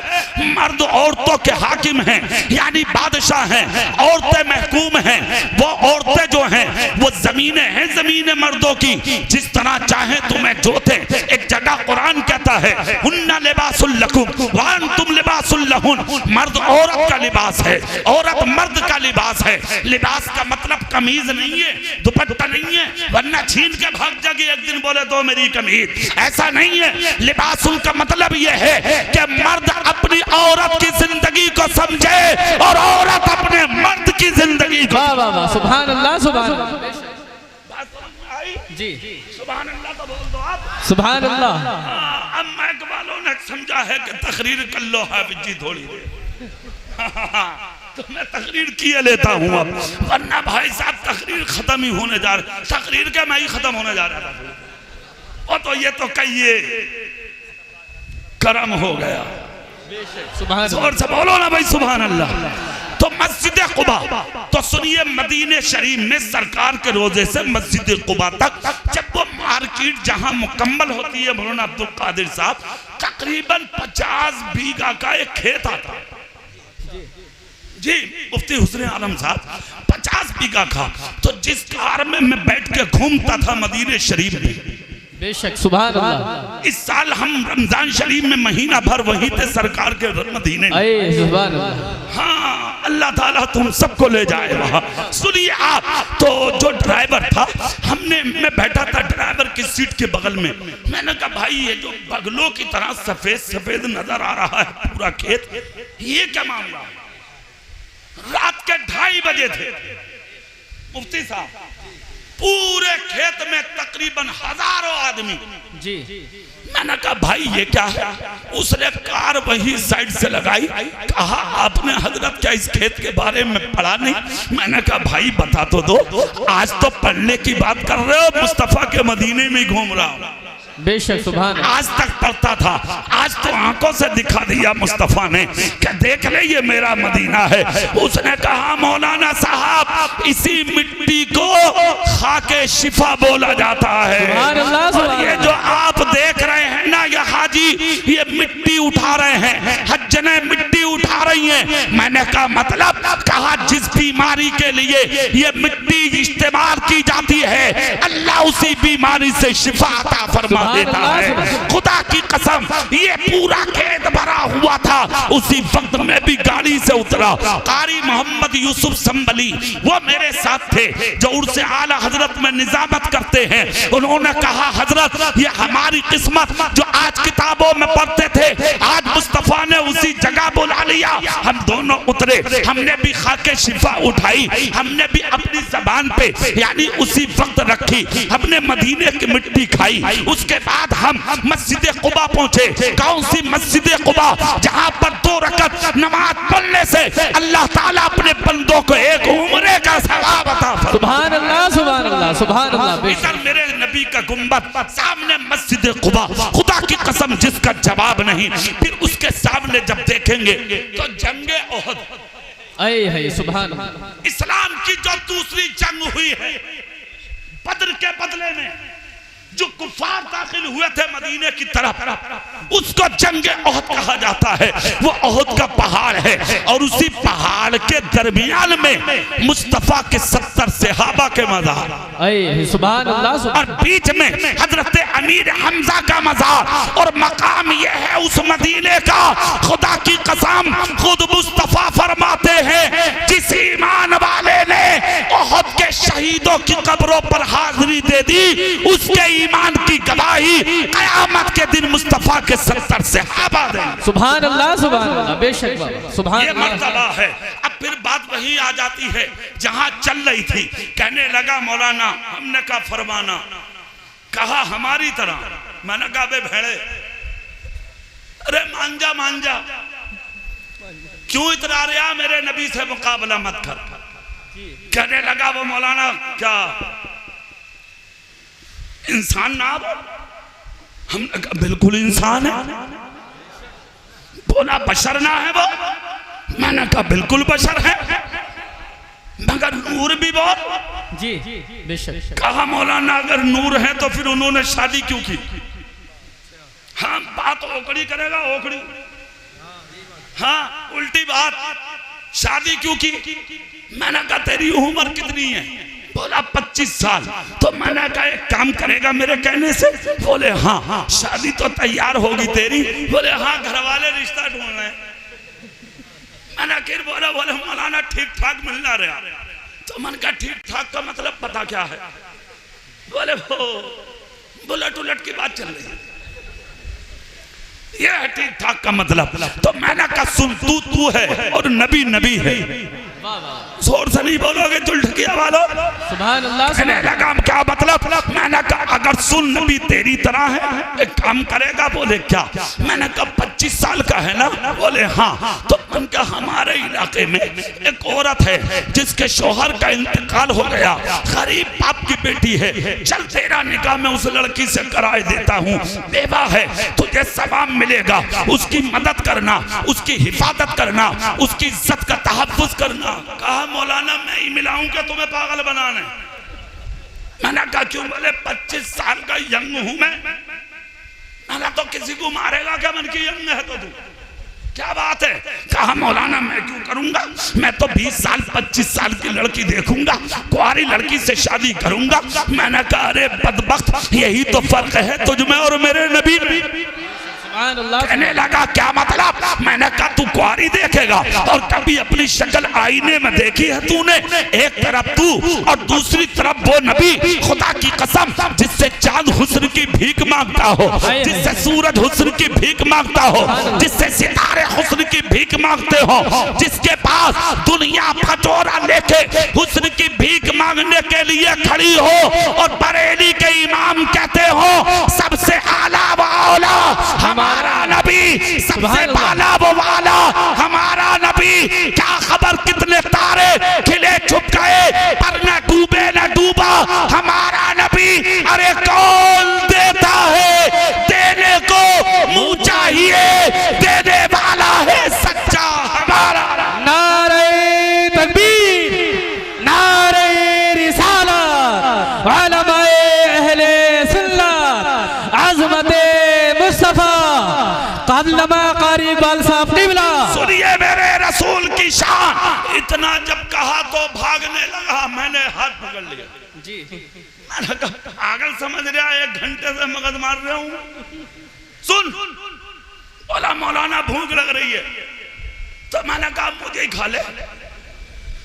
मर्द औरतों के हाकिम हैं, यानी बादशाह हैं, औरतें महकूम हैं। वो औरतें जो हैं वो जमीनें हैं, जमीनें मर्दों की, जिस तरह चाहे तुम्हें जोते। एक जगह कुरान कहता है हुन्ना लिबासुल लकुम व अंतुम लिबासुल लहुन, मर्द औरत का लिबास है, औरत मर्द का लिबास है। लिबास का मतलब कमीज नहीं है, दुपट्टा नहीं है, वरना छीन के भाग जाएगी एक दिन बोले दो मेरी कमीज, ऐसा नहीं है। लिबासुल का मतलब यह है कि मर्द अपनी औरत की जिंदगी को समझे और औरत अपने मर्द की जिंदगी को। वाह वाह वाह सुभान अल्लाह। सुभान अल्लाह। बात समझ आई? जी सुभान अल्लाह तो बोल दो आप। सुभान अल्लाह। अब मैक वालों ने समझा है कि तकरीर कर लो है बिजी थोड़ी देर। तो मैं तकरीर किए लेता हूँ अब, वरना भाई साहब तकरीर खत्म ही होने जा रहा, तकरीर का मैं ही खत्म होने जा रहा था। और तो ये तो कहिए करम हो गया। जोर से बोलो ना भाई सुभान अल्लाह। तो मस्जिद कुबा, तो सुनिए मदीने शरीफ में सरकार के रोजे से मस्जिद कुबा तक जब वो मार्केट जहां मुकम्मल होती है मौलाना अब्दुल कादिर साहब, तकरीबन 50 बीघा का एक खेत आता है जी, मुफ्ती हुस्न आलम साहब 50 बीघा का। तो जिस कार में मैं बैठ के घूमता था मदीने शरीफ में, बेशक सुभान अल्लाह, इस साल हम रमजान शरीफ में महीना भर वहीं थे सरकार के मदीने में। सुभान अल्लाह। हाँ, अल्लाह ताला तुम सबको ले जाए वहाँ। सुनिए आप, तो जो ड्राइवर था, मैं बैठा था ड्राइवर की सीट के बगल में। मैंने कहा भाई ये जो बगलों की तरह सफेद सफेद नजर आ रहा है पूरा खेत, ये क्या मामला? रात के 2:30 बजे थे मुफ्ती साहब, पूरे खेत में तकरीबन हजारों आदमी जी। मैंने कहा भाई ये क्या है? उसने कार वही साइड से लगाई, कहा आपने हजरत क्या इस खेत के बारे में पढ़ा नहीं? मैंने कहा भाई बता तो दो। आज तो पढ़ने की बात कर रहे हो, मुस्तफा के मदीने में घूम रहा हूँ। बेशक सुभान। आज तक पढ़ता था, आज तो आंखों से दिखा दिया मुस्तफा ने कि देख ले ये मेरा मदीना है। उसने कहा मौलाना साहब इसी मिट्टी को खाके शिफा बोला जाता है। और ये जो आप देख रहे हैं ना ये हाजी, ये मिट्टी उठा रहे हैं, हज्जने मिट्टी उठा रही हैं। मैंने कहा मतलब? कहा जिस बीमारी के लिए ये मिट्टी इस्तेमाल की जाती है, अल्लाह उसी बीमारी से शिफा अता फरमा देता है। खुदा की कसम ये पूरा खेत भरा हुआ था। उसी वक्त में भी गाड़ी से उतरा, कारी मोहम्मद यूसुफ संबली वो मेरे साथ थे जो उर्से आला हजरत में निजामत करते हैं। उन्होंने कहा हजरत ये हमारी किस्मत जो आज किताबों में पढ़ते थे, आज मुस्तफा ने उसी जगह बुला लिया। हम दोनों उतरे, हमने भी खाके शिफा उठाई, हमने भी अपनी जबान पे यानी उसी वक्त रखी, हमने मदीने की मिट्टी खाई। उसके बाद हम मस्जिद कुबा पहुंचे। कौन सी मस्जिद कुबा? जहां पर 2 रकअत नमाज पढ़ने से अल्लाह ताला अपने बंदों को एक उम्रे का सवाब अता फरमाता है। सुभान अल्लाह सुभान अल्लाह सुभान अल्लाह। इधर मेरे नबी का गुंबद, सामने मस्जिद कुबा। खुदा की कसम जिसका जवाब नहीं। फिर उसके सामने जब देखेंगे तो जंगे ओहद, अय सुभान अल्लाह, इस्लाम की जो दूसरी जंग हुई है, बद्र के बदले में जो कुफार दाखिल हुए थे मदीने की तरफ, उसको जंगे ओहद कहा जाता है। वो ओहद का पहाड़ है और उसी पहाड़ के दरमियान में मुस्तफा के 70 सहाबा के मज़ार, सुभान अल्लाह, और बीच में हजरत अमीर हमजा का मज़ार। और मकाम ये है उस मदीने का, खुदा की कसम खुद मुस्तफा फरमाते हैं जिस ईमान वाले ने ओहद के शहीदों की कब्रों पर हाजिरी दे दी, उसके ईमान की गवाही कयामत के दिन मुस्तफा के 70 सहाबा देंगे। सुभान अल्लाह सुभान अल्लाह, बेशक सुभान। ये मर्तबा है। अब फिर बात वही आ जाती है जहां चल रही थी। कहने लगा मौलाना, हमने कहा फरमाना, कहा हमारी तरह। मैंने कहा बे भेड़े, अरे मांझा मांझा क्यों इतरा रहा, मेरे नबी से मुकाबला मत कर। कहने लगा वो मौलाना क्या इंसान ना वो? हमने कहा बिल्कुल इंसान है। बोला बशर ना है वो? मैंने कहा बिल्कुल बशर है, मगर नूर भी बहुत। जी बेशक। कहा मौलाना अगर नूर है तो फिर उन्होंने शादी क्यों की? हाँ बात ओकड़ी करेगा, ओकड़ी, हाँ उल्टी बात, शादी क्यों की? मैंने कहा तेरी उम्र कितनी है? बोला 25 साल। तो मैंने कहा एक काम करेगा मेरे कहने से? बोले हाँ। शादी तो तैयार होगी तेरी? बोले हाँ, घर वाले रिश्ता ढूंढ रहे हैं। मैंने फिर बोले मौलाना ठीक ठाक मिलना रहा। तो मैंने कहा ठीक ठाक का मतलब पता क्या है? बोले वो बुलेट उलट की बात चल रही है, ये है ठीक ठाक का मतलब। तो मैंने कहा सुन, तू है और नबी नबी है। जोर से नहीं बोलोगे चुलठकिया वालों। सुभान अल्लाह। कहने लगा क्या मतलब? मैंने कहा अगर सुन नबी तेरी तरह है एक काम करेगा। बोले क्या? मैंने कहा 25 साल का है ना? बोले हाँ। तो उनका हमारे इलाके में एक औरत है जिसके शौहर का इंतकाल हो गया, गरीब बाप की बेटी है, चल तेरा निकाह मैं उस लड़की से कराए देता हूँ, बेवा है, तुझे सवाब मिलेगा, उसकी मदद करना, उसकी हिफाजत करना, उसकी इज्जत का तहफ्फुज करना। कहा मौलाना मैं ही मिलाऊंगा तुम्हें पागल बनाने। मैंने कहा क्यों? बोले 25 साल का यंग हूं मैं। मैंने तो किसी को मारेगा क्या? मन की यंग है तो तू क्या बात है? कहा मौलाना मैं क्यों करूंगा, मैं तो 20 साल 25 साल की लड़की देखूंगा, कुआरी लड़की से शादी करूंगा। मैंने कहा अरे बदबख्त यही तो फर्क है तुझ में और मेरे नबी में। कहने लगा क्या मतलब? मैंने कहा तू कुआरी देखेगा और कभी अपनी शक्ल आईने में देखी है तूने? एक तरफ तू और दूसरी तरफ वो नबी, खुदा की कसम जिससे चांद हुस्न की भीख मांगता हो, जिससे सूरज हुस्न की भीख मांगता हो, जिससे सितारे हुस्न की भीख मांगते हो, जिसके पास दुनिया फटोरा लेके हुस्न की भीख मांगने के लिए खड़ी हो और बरेली के इमाम कहते हो सबसे आला व औला हमारा नबी, सबसे बाला वो वाला हमारा नबी। क्या खबर कितने तारे खिले छुप गए पर न डूबे न डूबा हमारा नबी। अरे कौन देता है देने को मुंह चाहिए, देने वाला है सच्चा हमारा। नारे तकबीर, नारे रिसालत, उलमाए अहले सुन्नत, अज़मते मुस्तफा क़दलमा क़ारी इक़बाल साहब क़िबला। सुनिए मेरे रसूल की शान। इतना जब कहा तो भागने लगा, मैंने हाथ पकड़ लिया जी। मैंने कहा पागल समझ रहा है, 1 घंटे से मगज मार रहा हूँ। सुन, बोला मौलाना भूख लग रही है। तो मैंने कहा मुझे ही खा ले।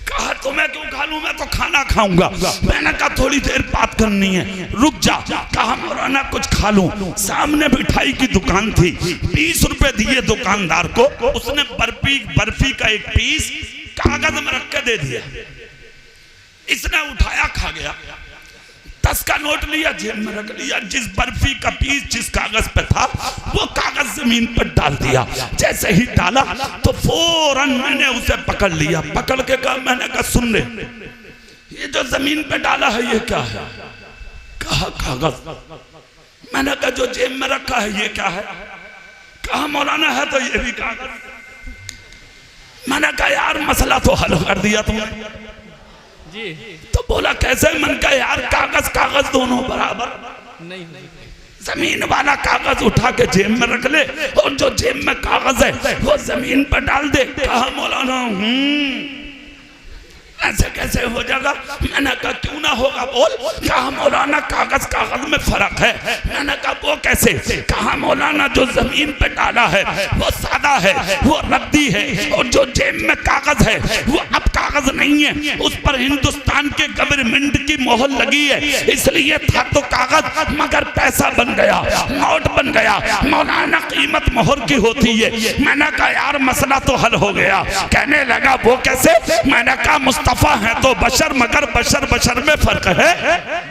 कहा तुम्हें क्यों खा लूं, मैं तो खाना खाऊंगा। मैंने कहा थोड़ी देर बात करनी है, रुक जा। कहा मौलाना कुछ खा लूं। सामने मिठाई की दुकान थी, 20 रुपए दिए दुकानदार को, उसने बर्फी का एक पीस कागज में रख के दे दिया। इसने उठाया खा गया, 10 का नोट लिया जेब में रख लिया। जिस बर्फी का पीस जिस कागज पे था वो कागज जमीन पर डाल दिया। जैसे ही डाला तो फौरन मैंने उसे पकड़ लिया। पकड़ के कहा, मैंने कहा सुन ले, ये जो जमीन पे डाला है ये क्या है? कहा कागज। मैंने कहा जो जेब में रखा है ये क्या है? कहा मौलाना है तो ये भी कागज। मैंने कहा यार मसला तो हल कर दिया तुमने जी। तो बोला कैसे? मन का यार कागज कागज दोनों बराबर नहीं। जमीन वाला कागज उठा के जेब में रख ले और जो जेब में कागज है वो जमीन पर डाल दे। कहा मौलाना ऐसे कैसे हो जाएगा? मैंने कहा क्यों ना होगा बोल। कहा मौलाना कागज कागज में फर्क है। मैंने कहा वो कैसे? कहा मौलाना जो जमीन पे डाला है वो सादा है, वो रद्दी है, और जो जेब में कागज है वो अब कागज नहीं है, उस पर हिंदुस्तान के गवर्नमेंट की मोहर लगी है, इसलिए था तो कागज मगर पैसा बन गया, नोट बन गया। मौलाना कीमत मोहर की होती है। मैंने कहा यार मसला तो हल हो गया। कहने लगा वो कैसे? मैंने कहा मुस्तफा है तो बशर, मगर बशर बशर में फर्क है।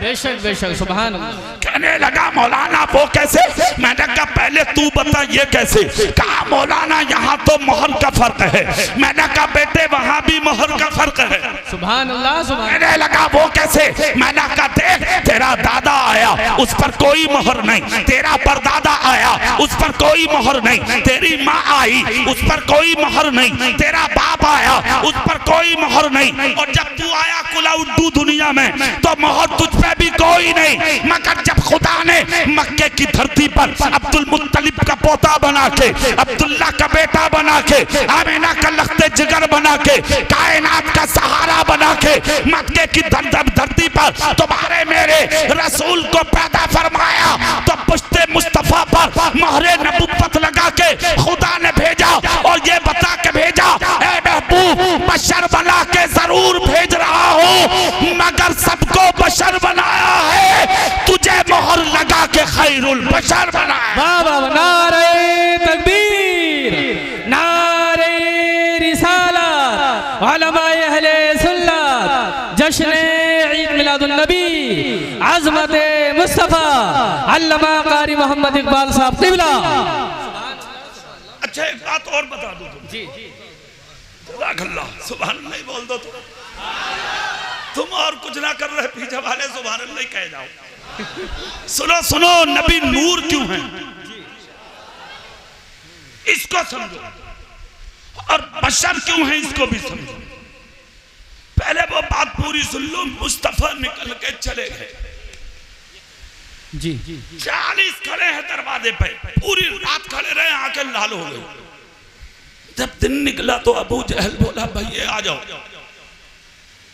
बेशक बेशक सुभान अल्लाह। कहने लगा मौलाना वो कैसे? मैंने कहा पहले तू बता ये कैसे? कहा मौलाना यहाँ तो मोहर का फर्क है। मैंने कहा बेटे वहाँ भी मोहर का फर्क है। सुभान अल्लाह सुभान। कहने लगा वो कैसे? मैंने कहा देख तेरा दादा आया उस पर कोई मोहर नहीं, तेरा परदादा आया उस पर कोई मोहर नहीं, तेरी माँ आई उस पर कोई मोहर नहीं, तेरा बाप आया उस पर कोई मोहर नहीं, और जब तू आया कुला उड्डू दुनिया में तो मोहर तुझ पे भी कोई नहीं। मगर जब खुदा ने मक्के की धरती पर अब्दुल मुत्तलिब का पोता बना के, अब्दुल्ला का बेटा बना के, आमिना का लख्ते जिगर बना के, कायनात का सहारा बना के मक्के की धरती पर तुम्हारे मेरे रसूल को पैदा फरमाया, तो पुश्ते मुस्तफा पर मोहरे नबुव्वत लगा के खुदा ने भेजा और ये बता के भेजा ऐ महबूब बशर बना के जरूर भेज रहा हूँ, मगर सबको बशर बनाया है, तुझे मोहर लगा के खैरुल बशर बनाया। बाबा नारे तकबीर, नारे रिसालत, उलमाए अहले नबी अज़मत मुस्तफ़ा अल्लामा कारी मोहम्मद इकबाल साहब क़िबला। अच्छा एक बात और बता दूं जी जज़ाकल्लाह सुभान अल्लाह बोल दो तुम और कुछ ना कर रहे पीछे वाले सुभान अल्लाह कह जाओ। सुनो सुनो नबी नूर क्यों है इसको समझो और बशर क्यों है इसको भी समझो। पहले वो बात पूरी सुन लो। मुस्तफा निकल के चले गए जी 40 खड़े हैं दरवाजे पे पूरी रात खड़े रहे आंखें लाल हो गई। जब दिन निकला तो अबू जहल बोला भैया आ जाओ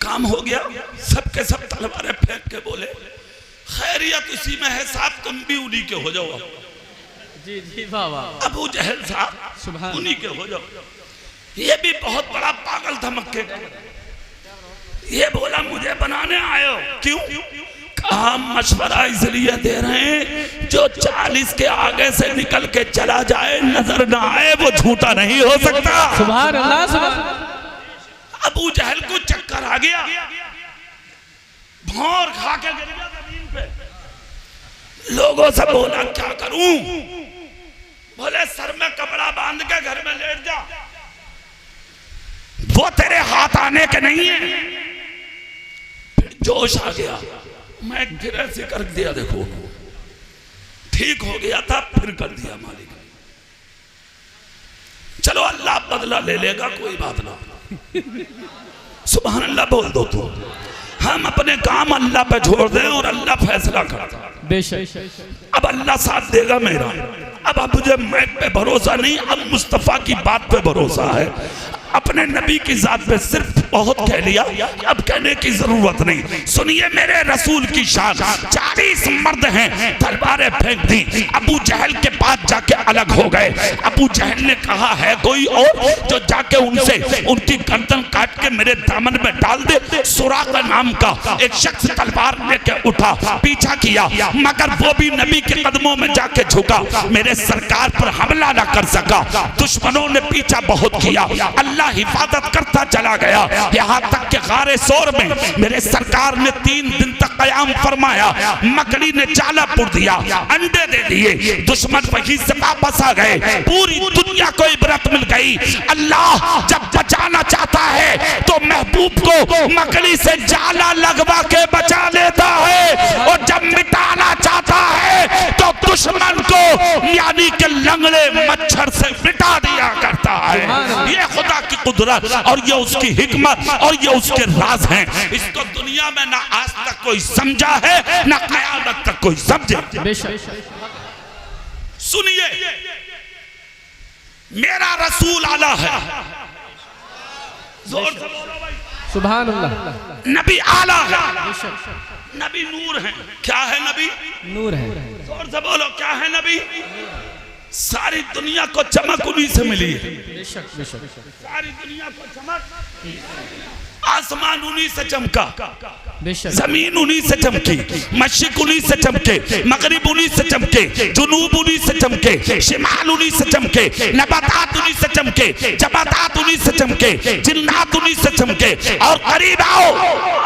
काम हो गया। सबके सब तलवारें फेंक के बोले खैरियत इसी में है साहब तुम भी उन्हीं के हो जाओ। जी जी बाबा अबू जहल साहब उन्हीं के हो जाओ। ये भी बहुत बड़ा पागल था मक्के का। ये बोला मुझे बनाने आए हो क्यों? कहा मशवरा इसलिए दे रहे हैं जो 40 के आगे से निकल के चला जाए नजर ना आए वो झूठा नहीं हो सकता। सुभान अल्लाह सुभान। अबू जहल को चक्कर आ गया भौर खा के गिर गया जमीन पे। लोगों से बोला क्या करूं? बोले सर में कपड़ा बांध के घर में लेट जा वो तेरे हाथ आने के नहीं है। फिर जोश आ गया मैं गिरे से कर दिया देखो ठीक हो गया था फिर कर दिया मालिक। चलो अल्लाह बदला ले लेगा कोई बात ना। सुभान अल्लाह बोल दो तो हम अपने काम अल्लाह पे छोड़ दें और अल्लाह फैसला करता बेशक। अब अल्लाह साथ देगा मेरा। अब मुझे मैक पे भरोसा नहीं अब मुस्तफा की बात पे भरोसा है। अपने नबी की जात पे सिर्फ बहुत कह लिया अब कहने की जरूरत नहीं। सुनिए मेरे रसूल की शान 40 मर्द हैं तलवारें फेंक दी अबू जहल के पास जाके अलग हो गए। अबू जहल ने कहा है कोई और जो जाके उनसे उनकी गर्दन काट के मेरे दामन में डाल दे। सुराका नाम का एक शख्स तलवार लेके उठा पीछा किया मगर वो भी नबी के कदमों में जाके झुका मेरे सरकार पर हमला ना कर सका। दुश्मनों ने पीछा बहुत किया अल्लाह हिफाजत करता चला गया यहाँ तक के गारे सोर में मेरे सरकार ने 3 दिन तक कयाम फरमाया। मकड़ी ने जाला पुर दिया अंडे दे दिए दुश्मन वहीं से वापस आ गए। पूरी दुनिया को इबरत मिल गई। अल्लाह जब बचाना चाहता है तो महबूब को मकड़ी से जाला लगवा के बचा लेता है और जब मिटाना चाहता है तो दुश्मन को यानी के लंगड़े मच्छर से मिटा दिया करता है। ये खुदा की कुदरत और ये उसकी हिकमत और ये उसके राज हैं। इसको दुनिया में ना आज तक कोई समझा है ना कयामत तक कोई समझे। सुनिए मेरा रसूल आला है जोर से बोलो भाई सुभान अल्लाह। नबी आला है नबी नूर है। क्या है नबी? नूर है। जोर से बोलो क्या है नबी? सारी दुनिया को चमक उन्हीं से मिली है। सारी दुनिया को चमक आसमान उन्हीं से चमका जमीन उन्हीं से चमकी मशरिक उन्हीं से चमके मगरिब उन्हीं से चमके जुनूब उन्हीं से चमके शिमाल उन्हीं से चमके नबातात उन्हीं से चमके जबातात उन्हीं से चमके जिन्नात उन्हीं से चमके और करीब आओ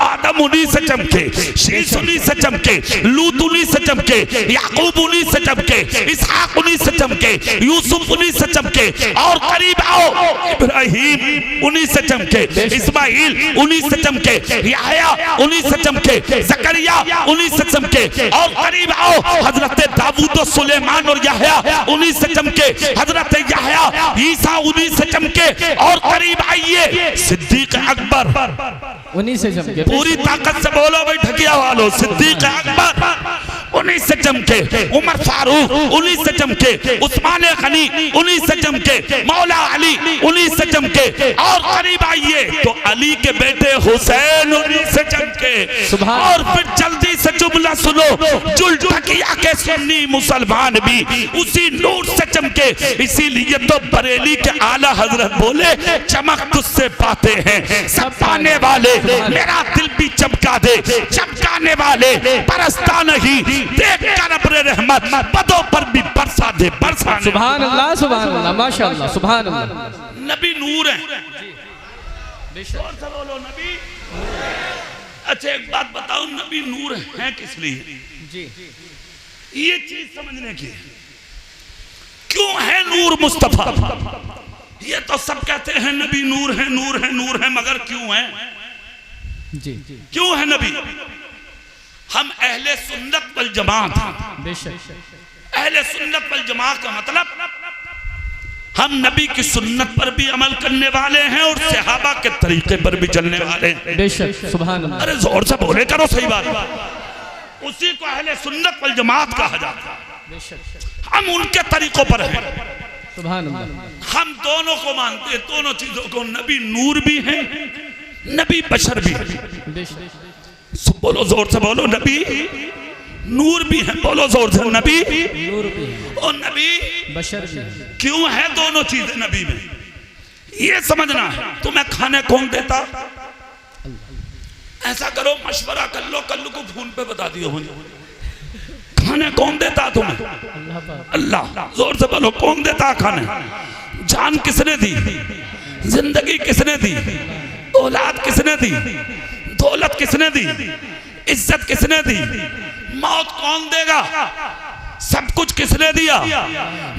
आदम उन्हीं से चमके शीश उन्हीं से चमके लूत उन्हीं से चमके याकूब उन्हीं से चमके इसहाक उन्हीं से चमके यूसुफ उन्हीं से चमके और करीब आओ इब्राहिम उन्हीं से चमके इस्माइल उन्हीं से चमके याहया उन्हीं से चमके जकरिया उन्हीं से चमके और करीब आओ हजरत दाऊद और सुलेमान और याहया उन्हीं से चमके हजरत याहया ईसा उन्हीं से चमके और करीब आइए सिद्दीक अकबर उन्हीं से चमके। पूरी ताकत से बोलो भाई ठकिया वालों सिद्दीक अकबर उन्हीं से चमके उमर फारूक उन्हीं से चमके उस्मान गनी उन्हीं से चमके मौला अली उन्हीं से चमके और करीब आइए तो अली के बेटे हुसैन उन्हीं से चमके। और फिर जल्दी से जुमला सुनो जुल ठकिया के सुन्नी मुसलमान भी उसी नूर से चमके। इसीलिए तो बरेली के आला हजरत बोले चमक तुझसे पाते हैं सब पाने वाले मेरा दिल भी चमका दे चमकाने वाले बरसता नहीं देख कर अब्र रहमत बदों पर भी बरसा दे बरसा। सुभान अल्लाह माशाअल्लाह सुभान अल्लाह। नबी नूर है बोलो नबी। अच्छा एक बात बताओ, नबी नूर है किस लिए? जी ये चीज समझने की, क्यों है नूर मुस्तफा? ये तो सब कहते हैं नबी नूर है, नूर है, नूर है, मगर क्यों है? जी क्यों है नबी? हम अहले सुन्नत वल जमात, बेशक अहले सुन्नत वल जमात का मतलब हम नबी की सुन्नत पर भी अमल करने वाले हैं और सहाबा के तरीके पर भी चलने वाले हैं। बेशक सुभान अल्लाह। अरे जोर से बोले करो सही बात, उसी को अहले सुन्नत वल जमात कहा जाता है। बेशक हम उनके तरीकों पर हैं, सुभान अल्लाह। हम दोनों को मानते हैं, दोनों चीजों को। नबी नूर भी है, नबी बशर भी है। बेशक बोलो जोर से बोलो, नबी नूर भी है, बोलो जोर से, नबी नूर भी है और नबी बशर भी है। क्यों है दोनों चीजें नबी में, ये समझना है। तुम्हें खाने कौन देता? ऐसा करो, मशवरा कर लो, कल्लू को फोन पे बता दियो मुझे खाने कौन देता तुम्हें? अल्लाह। जोर से बोलो, कौन देता खाने? जान किसने दी? जिंदगी किसने दी? औलाद किसने दी? दौलत किसने दी? इज्जत किसने दी? मौत कौन देगा? सब कुछ किसने दिया?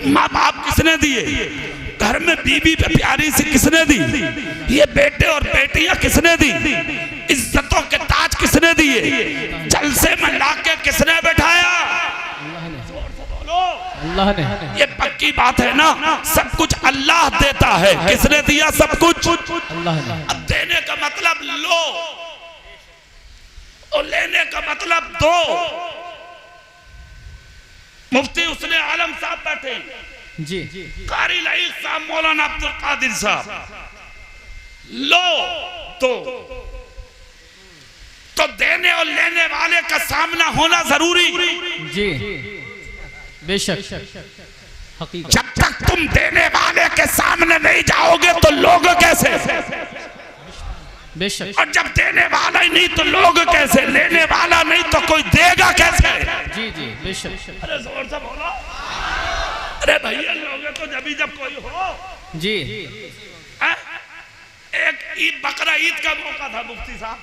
माँ बाप किसने दिए? घर में बीबी पे प्यारी सी किसने दी? ये बेटे और बेटियां किसने दी? इज्जतों के ताज किसने दिए? जलसे में लाके किसने बैठाया? अल्लाह ने। ये पक्की बात है ना, सब कुछ अल्लाह देता है। किसने दिया सब कुछ? अल्लाह ने। अब देने का मतलब लो और लेने का मतलब दो। मुफ्ती उसने आलम साहब बैठे, जी कारी लईक साहब, मौलाना अब्दुल कादिर साहब, लो तो देने और लेने वाले का सामना होना जरूरी। जी बेशक हकीकत। जब तक तुम देने वाले के सामने नहीं जाओगे तो लोग कैसे? बेशक। और जब देने वाला ही नहीं तो लोग कैसे? लेने वाला नहीं तो कोई देगा कैसे? जी जी बेशक। अरे जोर से बोलो। अरे भैया लोगे तो जब कोई हो। जी एक ईद, बकरा ईद का मौका था, मुफ्ती साहब,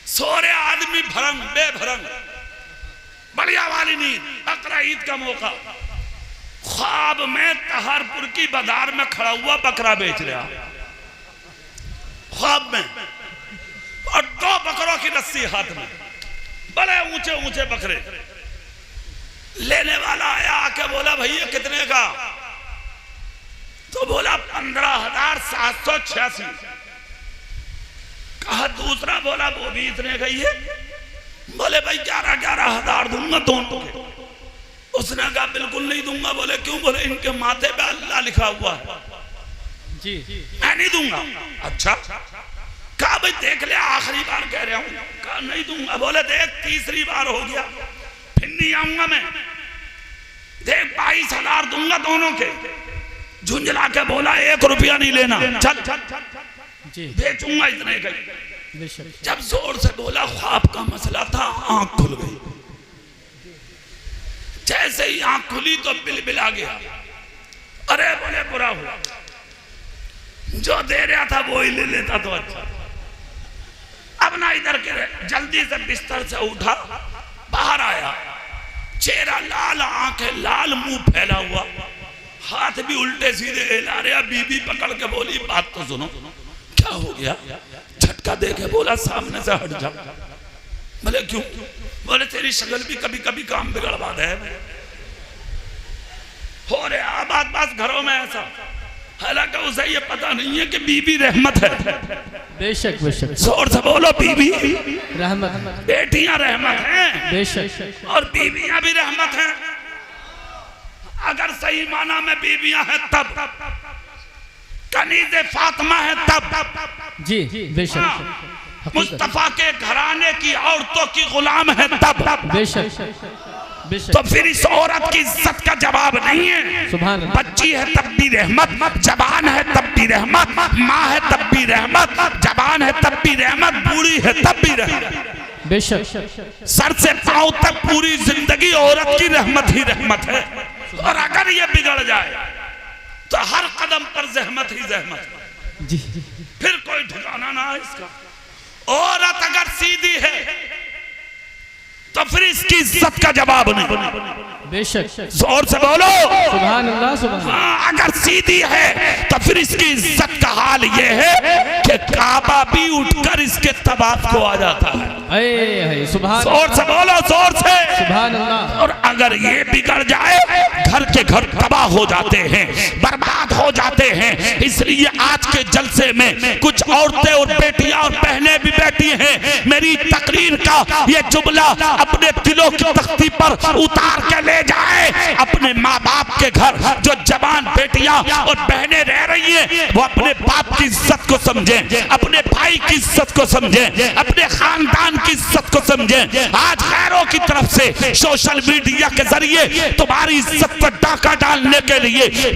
सोरे आदमी भरंग बेभरंग, बढ़िया वाली नींद, बकरा ईद का मौका। ख्वाब में तहारपुर की बाजार में खड़ा हुआ बकरा बेच रहा, ख्वाब में, और 2 बकरों की रस्सी हाथ में, बड़े ऊंचे ऊंचे बकरे। लेने वाला आया, आके बोला भैया कितने का? तो बोला 15,786। कहा दूसरा, बोला वो भी इतने का ही है। बोले भाई 11,000 दूंगा दोनों के। उसने कहा बिल्कुल नहीं दूंगा। बोले क्यों? बोले इनके माथे पे अल्लाह लिखा हुआ है, जी मैं नहीं दूंगा। अच्छा। कहा भाई देख ले, आखिरी बार कह रहा हूं। कहा नहीं दूंगा। बोले देख, तीसरी बार हो गया, फिर नहीं आऊंगा मैं। देख 22,000 दूंगा दोनों के। झुंझला के बोला 1 रुपया नहीं लेना, चल जी बेचूंगा इतने का। बेशक। जब जोर से बोला, ख्वाब का मसला था, आंख खुल गई। जैसे ही आंख खुली तो बिलबिला गया। अरे बोले बुरा हुआ, जो दे रहा था वो ही ले लेता तो अच्छा। अब ना इधर के, जल्दी से बिस्तर से उठा, बाहर आया, चेहरा लाल, आंखें लाल, मुंह फैला हुआ, हाथ भी उल्टे सीधे हिला रहा। बीबी पकड़ के बोली बात तो सुनो, क्या हो गया? झटका दे के बोला सामने से हट जा। बोले क्यों? बोले तेरी शक्ल भी कभी कभी काम बिगड़वा दे। हो रहे आबाद घरों में ऐसा, हालांकि उसे ये पता नहीं है कि बीबी रहमत है। बेशक बेशक। जोर से बोलो, बीबी रहमत। बेटियां रहमत हैं, बेशक। और बीबियां भी रहमत हैं। अगर सही माना में बीबियां हैं तब, कनीज़े फातिमा है तब, जी बेशक। मुस्तफा के घराने की औरतों की गुलाम है तब, बेशक बेशक। तो फिर इस औरत की इज्जत का जवाब नहीं है। सुभान अल्लाह। बच्ची है तब भी रहमत, जवान है तब भी रहमत, माँ है तब भी रहमत, जवान है तब भी रहमत, बूढ़ी है तब भी रहमत। बेशक। सर से पांव तक पूरी जिंदगी औरत की रहमत ही रहमत है। और अगर ये बिगड़ जाए तो हर कदम पर जहमत ही जहमत, जी फिर कोई ठिकाना ना है इसका। औरत अगर सीधी है तो फिर इसकी इज्जत का जवाब नहीं। बेशक। जोर से बोलो सुभान अल्लाह सुभान अल्लाह। हाँ, अगर सीधी है तो फिर इसकी इज्जत का हाल ये है कि काबा भी उठकर इसके तवाफ को आ जाता है। सुभान जोर से बोलो, जोर से सुभान अल्लाह। और अगर ये बिगड़ जाए घर के घर तबाह हो जाते हैं, बर्बाद हो जाते हैं। इसलिए आज के जलसे में कुछ औरतें और बेटियां और बहनें भी बैठी हैं। मेरी तकरीर का ये जुमला अपने दिलों की तख्ती पर उतार के ले जाए। अपने माँ बाप के घर जो जवान बेटियां और बहनें रह रही हैं, वो अपने बाप की इज्जत को समझें, अपने भाई की इज्जत को समझें, अपने खानदान की इज्जत को समझें। आज गैरों की तरफ से सोशल मीडिया के जरिए तुम्हारी इज्जत पर डाका डालने के लिए